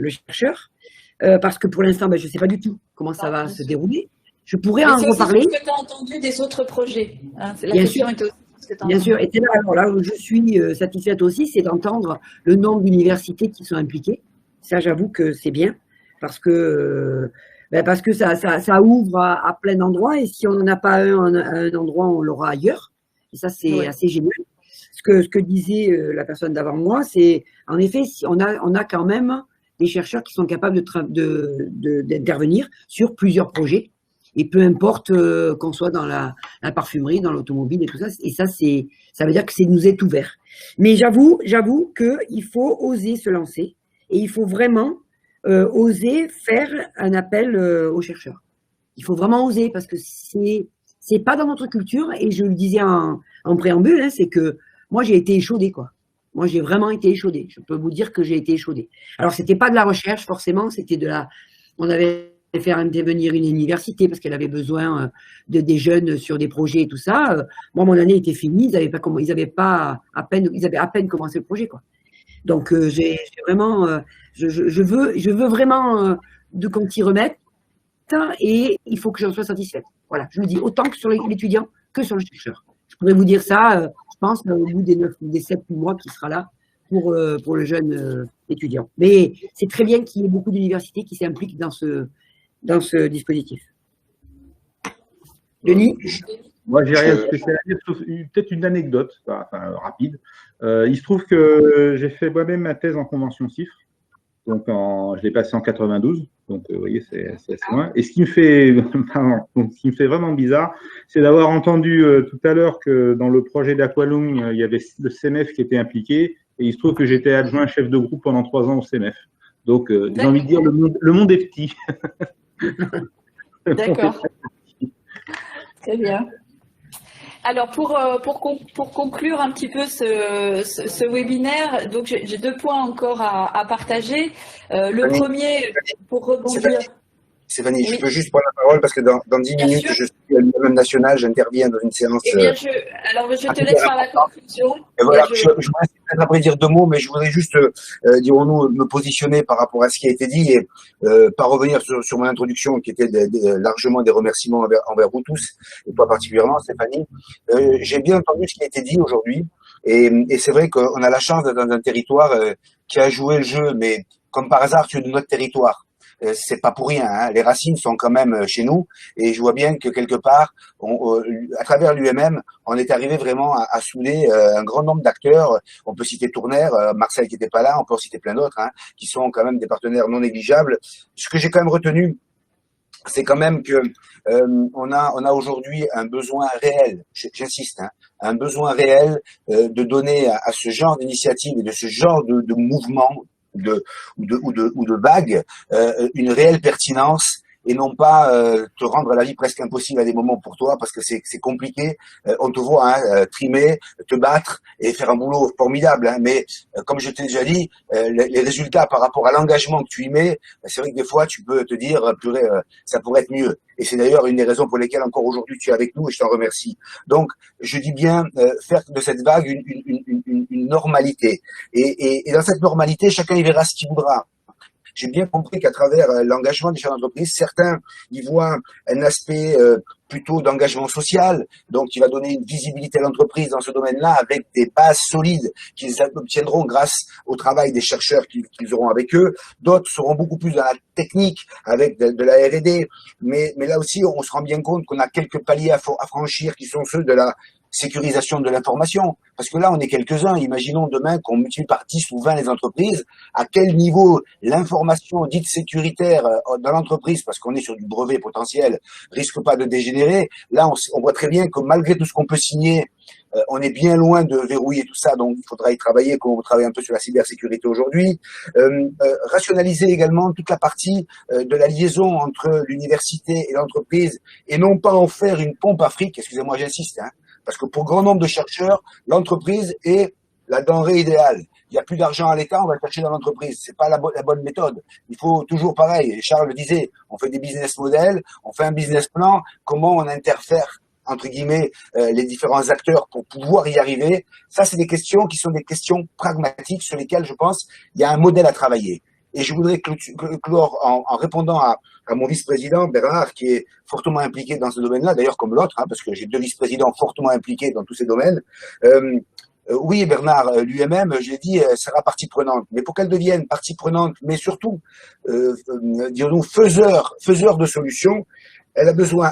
chercheur. Parce que pour l'instant je ne sais pas du tout comment ça va se dérouler. Je pourrais en reparler. C'est ce que tu as entendu des autres projets. Hein. Bien sûr. Bien sûr, et là où je suis satisfaite aussi, c'est d'entendre le nombre d'universités qui sont impliquées. Ça, j'avoue que c'est bien, parce que ça ouvre à plein d'endroits, et si on n'en a pas un endroit, on l'aura ailleurs. Et ça, c'est assez génial. Ce que disait la personne d'avant moi, c'est, en effet, on a quand même des chercheurs qui sont capables d'intervenir sur plusieurs projets. Et peu importe qu'on soit dans la parfumerie, dans l'automobile et tout ça. Et ça, ça veut dire que nous est ouvert. Mais j'avoue qu'il faut oser se lancer et il faut vraiment oser faire un appel aux chercheurs. Il faut vraiment oser parce que c'est pas dans notre culture. Et je le disais en préambule, hein, c'est que moi, j'ai été échaudée, quoi. Moi, j'ai vraiment été échaudée. Je peux vous dire que j'ai été échaudée. Alors, c'était pas de la recherche, forcément, c'était on avait fait intervenir une université parce qu'elle avait besoin des jeunes sur des projets et tout ça. Moi, mon année était finie, ils avaient à peine commencé le projet, quoi. Donc, j'ai vraiment, je veux vraiment qu'on s'y remette et il faut que j'en sois satisfaite. Voilà, je le dis autant que sur l'étudiant que sur le chercheur. Je pourrais vous dire ça, je pense, au bout des 7 mois qui sera là pour le jeune étudiant. Mais c'est très bien qu'il y ait beaucoup d'universités qui s'impliquent dans ce dispositif. Denis ? Moi, j'ai rien de spécial à dire, sauf peut-être une anecdote, rapide. Il se trouve que j'ai fait moi-même ma thèse en convention CIFRE. Donc, je l'ai passée en 92. Donc, vous voyez, c'est assez loin. Et ce qui me fait vraiment bizarre, c'est d'avoir entendu tout à l'heure que dans le projet d'Aqualung, il y avait le CEMEF qui était impliqué. Et il se trouve que j'étais adjoint chef de groupe pendant 3 ans au CEMEF. Donc, j'ai envie de dire, le monde est petit. D'accord. Très bien. Alors, pour conclure un petit peu ce webinaire, donc j'ai 2 points encore à partager. Le premier, pour rebondir… Stéphanie, oui. Je peux juste prendre la parole parce que dans 10 minutes, je suis à l'UMM national, j'interviens dans une séance… Eh bien, je te laisse faire la conclusion. Et voilà, je voudrais peut-être après dire 2 mots, mais je voudrais juste, dirons-nous, me positionner par rapport à ce qui a été dit et pas revenir sur mon introduction qui était largement des remerciements envers vous tous, et toi particulièrement, Stéphanie. J'ai bien entendu ce qui a été dit aujourd'hui et c'est vrai qu'on a la chance d'être dans un territoire qui a joué le jeu, mais comme par hasard sur notre territoire. C'est pas pour rien, hein. Les racines sont quand même chez nous et je vois bien que quelque part, à travers l'UMM, on est arrivé vraiment à souder un grand nombre d'acteurs. On peut citer Tournaire, Marcel qui n'était pas là, on peut en citer plein d'autres, hein, qui sont quand même des partenaires non négligeables. Ce que j'ai quand même retenu, c'est quand même que on a aujourd'hui un besoin réel, j'insiste, hein, un besoin réel de donner à ce genre d'initiative et de ce genre de mouvement ou de vague, une réelle pertinence et non pas te rendre la vie presque impossible à des moments pour toi parce que c'est compliqué. On te voit trimer, te battre et faire un boulot formidable. Hein, mais comme je t'ai déjà dit, les résultats par rapport à l'engagement que tu y mets, c'est vrai que des fois tu peux te dire purée, ça pourrait être mieux. Et c'est d'ailleurs une des raisons pour lesquelles encore aujourd'hui tu es avec nous et je t'en remercie. Donc je dis bien faire de cette vague une normalité. Et dans cette normalité, chacun y verra ce qu'il voudra. J'ai bien compris qu'à travers l'engagement des chefs d'entreprise, certains y voient un aspect plutôt d'engagement social, donc qui va donner une visibilité à l'entreprise dans ce domaine-là avec des bases solides qu'ils obtiendront grâce au travail des chercheurs qu'ils auront avec eux. D'autres seront beaucoup plus dans la technique avec de la R&D, mais là aussi on se rend bien compte qu'on a quelques paliers à franchir qui sont ceux de la sécurisation de l'information. Parce que là, on est quelques-uns. Imaginons demain qu'on multiplie par 10 ou 20 les entreprises. À quel niveau l'information dite sécuritaire dans l'entreprise, parce qu'on est sur du brevet potentiel, risque pas de dégénérer. Là, on voit très bien que malgré tout ce qu'on peut signer, on est bien loin de verrouiller tout ça. Donc, il faudra y travailler comme on travaille un peu sur la cybersécurité aujourd'hui. Rationaliser également toute la partie de la liaison entre l'université et l'entreprise et non pas en faire une pompe à fric. Excusez-moi, j'insiste, hein. Parce que pour grand nombre de chercheurs, l'entreprise est la denrée idéale. Il n'y a plus d'argent à l'État, on va le chercher dans l'entreprise. C'est pas la bonne méthode. Il faut toujours pareil. Et Charles le disait, on fait des business models, on fait un business plan, comment on interfère entre guillemets les différents acteurs pour pouvoir y arriver. Ça, c'est des questions qui sont des questions pragmatiques sur lesquelles, je pense, il y a un modèle à travailler. Et je voudrais clore en répondant à mon vice-président Bernard, qui est fortement impliqué dans ce domaine-là, d'ailleurs comme l'autre, hein, parce que j'ai 2 vice-présidents fortement impliqués dans tous ces domaines. Oui, Bernard, l'UMM, je l'ai dit, sera partie prenante. Mais pour qu'elle devienne partie prenante, mais surtout, disons-nous, faiseur de solutions, elle a besoin,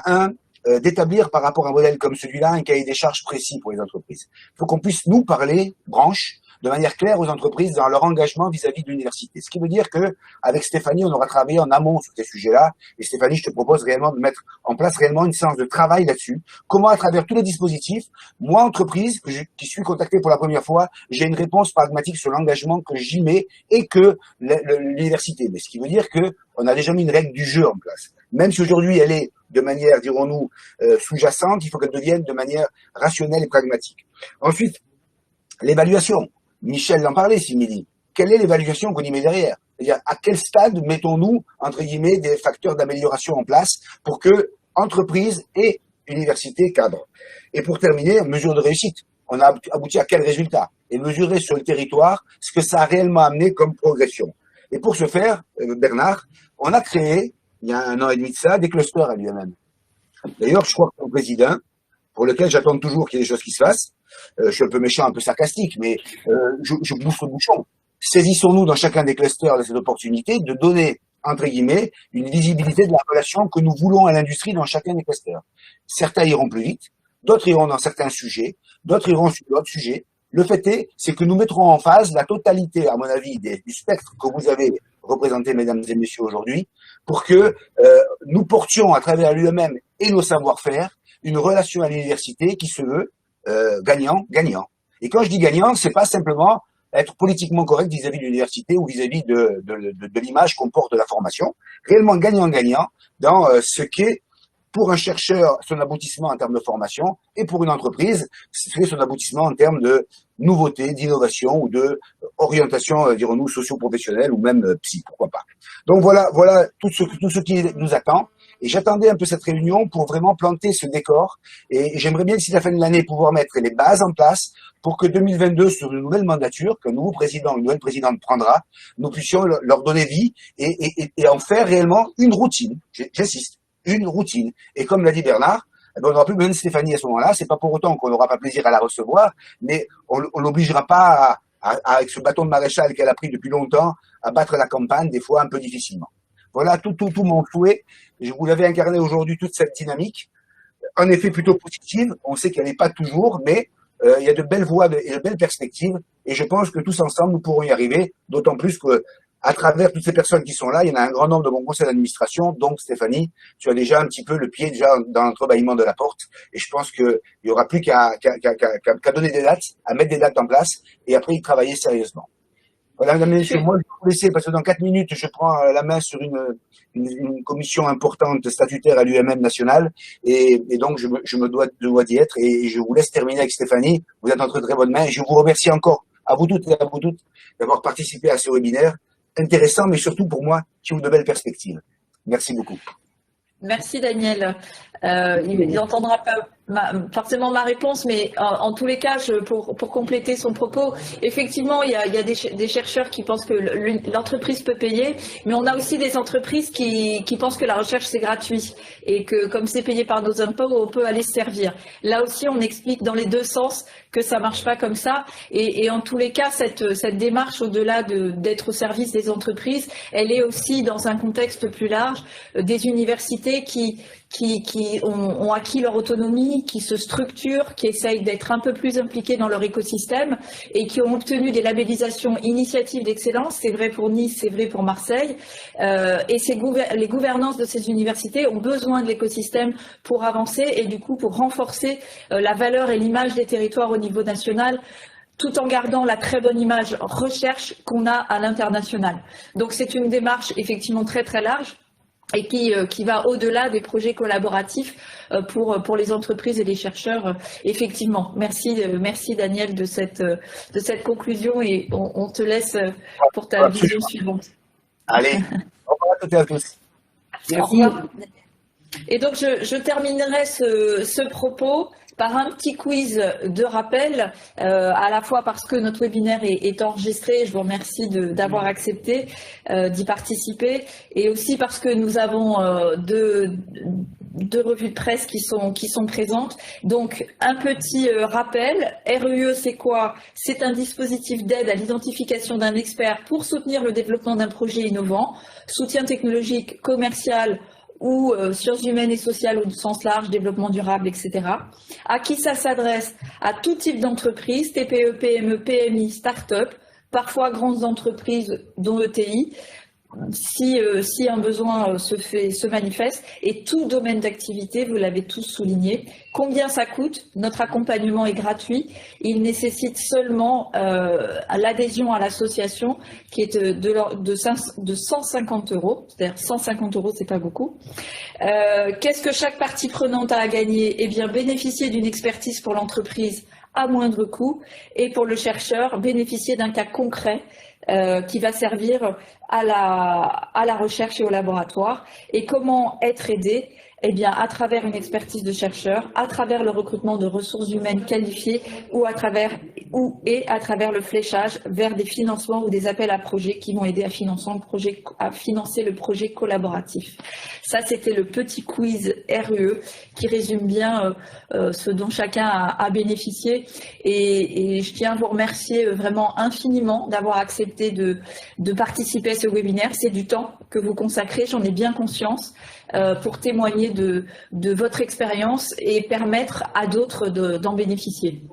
d'établir par rapport à un modèle comme celui-là un cahier des charges précis pour les entreprises. Il faut qu'on puisse nous parler, branche, de manière claire aux entreprises dans leur engagement vis-à-vis de l'université. Ce qui veut dire que avec Stéphanie, on aura travaillé en amont sur ces sujets-là. Et Stéphanie, je te propose réellement de mettre en place réellement une séance de travail là-dessus. Comment, à travers tous les dispositifs, moi, entreprise, qui suis contacté pour la première fois, j'ai une réponse pragmatique sur l'engagement que j'y mets et que l'université. Mais ce qui veut dire que on a déjà mis une règle du jeu en place. Même si aujourd'hui elle est de manière, dirons-nous, sous-jacente, il faut qu'elle devienne de manière rationnelle et pragmatique. Ensuite, l'évaluation. Michel en parlait, Simili. Quelle est l'évaluation qu'on y met derrière? C'est-à-dire, à quel stade mettons-nous, entre guillemets, des facteurs d'amélioration en place pour que entreprise et université cadrent? Et pour terminer, mesure de réussite. On a abouti à quel résultat? Et mesurer sur le territoire ce que ça a réellement amené comme progression. Et pour ce faire, Bernard, on a créé, il y a 1 an et demi de ça, des clusters à l'UMM. D'ailleurs, je crois que mon président, pour lequel j'attends toujours qu'il y ait des choses qui se fassent, je suis un peu méchant, un peu sarcastique, mais je pousse le bouchon. Saisissons-nous dans chacun des clusters de cette opportunité de donner, entre guillemets, une visibilité de la relation que nous voulons à l'industrie dans chacun des clusters. Certains iront plus vite, d'autres iront dans certains sujets, d'autres iront sur d'autres sujets. Le fait c'est que nous mettrons en phase la totalité, à mon avis, du spectre que vous avez représenté, mesdames et messieurs, aujourd'hui, pour que nous portions à travers l'UMM et nos savoir-faire une relation à l'université qui se veut gagnant-gagnant. Et quand je dis gagnant, c'est pas simplement être politiquement correct vis-à-vis de l'université ou vis-à-vis de l'image qu'on porte de la formation, réellement gagnant-gagnant dans ce qu'est pour un chercheur son aboutissement en termes de formation et pour une entreprise c'est son aboutissement en termes de nouveauté, d'innovation ou de orientation, dirons-nous, socio-professionnelle ou même psy, pourquoi pas. Donc voilà tout ce qui nous attend. Et j'attendais un peu cette réunion pour vraiment planter ce décor. Et j'aimerais bien, d'ici la fin de l'année, pouvoir mettre les bases en place pour que 2022, sur une nouvelle mandature, qu'un nouveau président, une nouvelle présidente prendra, nous puissions leur donner vie et en faire réellement une routine. J'insiste, une routine. Et comme l'a dit Bernard, on n'aura plus besoin de Stéphanie à ce moment-là. C'est pas pour autant qu'on n'aura pas plaisir à la recevoir, mais on l'obligera pas avec ce bâton de maréchal qu'elle a pris depuis longtemps, à battre la campagne, des fois un peu difficilement. Voilà tout mon souhait. Je vous l'avais incarné aujourd'hui, toute cette dynamique. En effet, plutôt positive. On sait qu'elle n'est pas toujours, mais il y a de belles voies et de belles perspectives. Et je pense que tous ensemble, nous pourrons y arriver. D'autant plus que, à travers toutes ces personnes qui sont là, il y en a un grand nombre de mon conseil d'administration. Donc, Stéphanie, tu as déjà un petit peu le pied déjà dans l'entrebâillement de la porte. Et je pense qu'il n'y aura plus qu'à donner des dates, à mettre des dates en place et après y travailler sérieusement. Voilà, mesdames et messieurs, moi, je vais vous laisser parce que dans 4 minutes, je prends la main sur une commission importante statutaire à l'UMM nationale et donc je me dois d'y être et je vous laisse terminer avec Stéphanie. Vous êtes entre très bonnes mains et je vous remercie encore à vous toutes et à vous toutes d'avoir participé à ce webinaire intéressant, mais surtout pour moi, qui ouvre de belles perspectives. Merci beaucoup. Merci Daniel. Il n'entendra pas forcément ma réponse, mais en tous les cas, pour compléter son propos, effectivement, il y a des chercheurs qui pensent que l'entreprise peut payer, mais on a aussi des entreprises qui pensent que la recherche c'est gratuit et que comme c'est payé par nos impôts, on peut aller se servir. Là aussi, on explique dans les deux sens que ça marche pas comme ça. Et en tous les cas, cette démarche, au-delà d'être au service des entreprises, elle est aussi dans un contexte plus large des universités qui ont acquis leur autonomie, qui se structurent, qui essayent d'être un peu plus impliqués dans leur écosystème et qui ont obtenu des labellisations initiatives d'excellence. C'est vrai pour Nice, c'est vrai pour Marseille. Et les gouvernances de ces universités ont besoin de l'écosystème pour avancer et du coup pour renforcer la valeur et l'image des territoires au niveau national, tout en gardant la très bonne image recherche qu'on a à l'international. Donc c'est une démarche effectivement très très large et qui va au-delà des projets collaboratifs pour les entreprises et les chercheurs. Effectivement, merci Daniel de cette conclusion et on te laisse pour ta vision suivante. Allez, au revoir à toutes et à tous. Merci. Et donc je terminerai ce propos par un petit quiz de rappel, à la fois parce que notre webinaire est enregistré, je vous remercie d'avoir accepté d'y participer, et aussi parce que nous avons deux revues de presse qui sont présentes. Donc, un petit rappel. RUE, c'est quoi? C'est un dispositif d'aide à l'identification d'un expert pour soutenir le développement d'un projet innovant, soutien technologique, commercial ou sciences humaines et sociales au sens large, développement durable, etc. À qui ça s'adresse? À tout type d'entreprise, TPE, PME, PMI, start-up, parfois grandes entreprises dont ETI, si un besoin se manifeste, et tout domaine d'activité, vous l'avez tous souligné. Combien ça coûte? Notre accompagnement est gratuit. Il nécessite seulement l'adhésion à l'association qui est de 150 €. C'est-à-dire 150 €, c'est pas beaucoup. Qu'est-ce que chaque partie prenante a à gagner? Eh bien, bénéficier d'une expertise pour l'entreprise à moindre coût, et pour le chercheur, bénéficier d'un cas concret qui va servir à la recherche et au laboratoire. Et comment être aidé? Eh bien, à travers une expertise de chercheur, à travers le recrutement de ressources humaines qualifiées ou à travers le fléchage vers des financements ou des appels à projets qui vont aider à financer le projet collaboratif. Ça, c'était le petit quiz RUE qui résume bien ce dont chacun a bénéficié. Et je tiens à vous remercier vraiment infiniment d'avoir accepté de participer à ce webinaire. C'est du temps que vous consacrez, j'en ai bien conscience, pour témoigner de votre expérience et permettre à d'autres d'en bénéficier.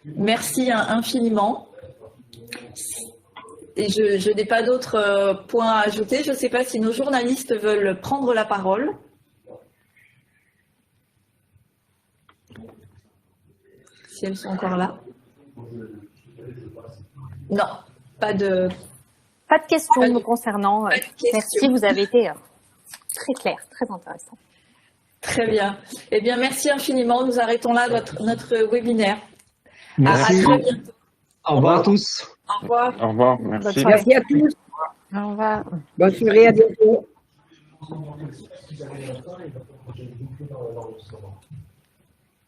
Merci infiniment. Et je n'ai pas d'autres points à ajouter. Je ne sais pas si nos journalistes veulent prendre la parole. Si elles sont encore là. Non, pas de questions me concernant. Merci, vous avez été très clair, très intéressant. Très bien. Eh bien, merci infiniment. Nous arrêtons là notre webinaire. Merci. À très bientôt. Au revoir à tous. Au revoir. Au revoir, merci. Merci à tous. Au revoir. Bonne soirée, à bientôt.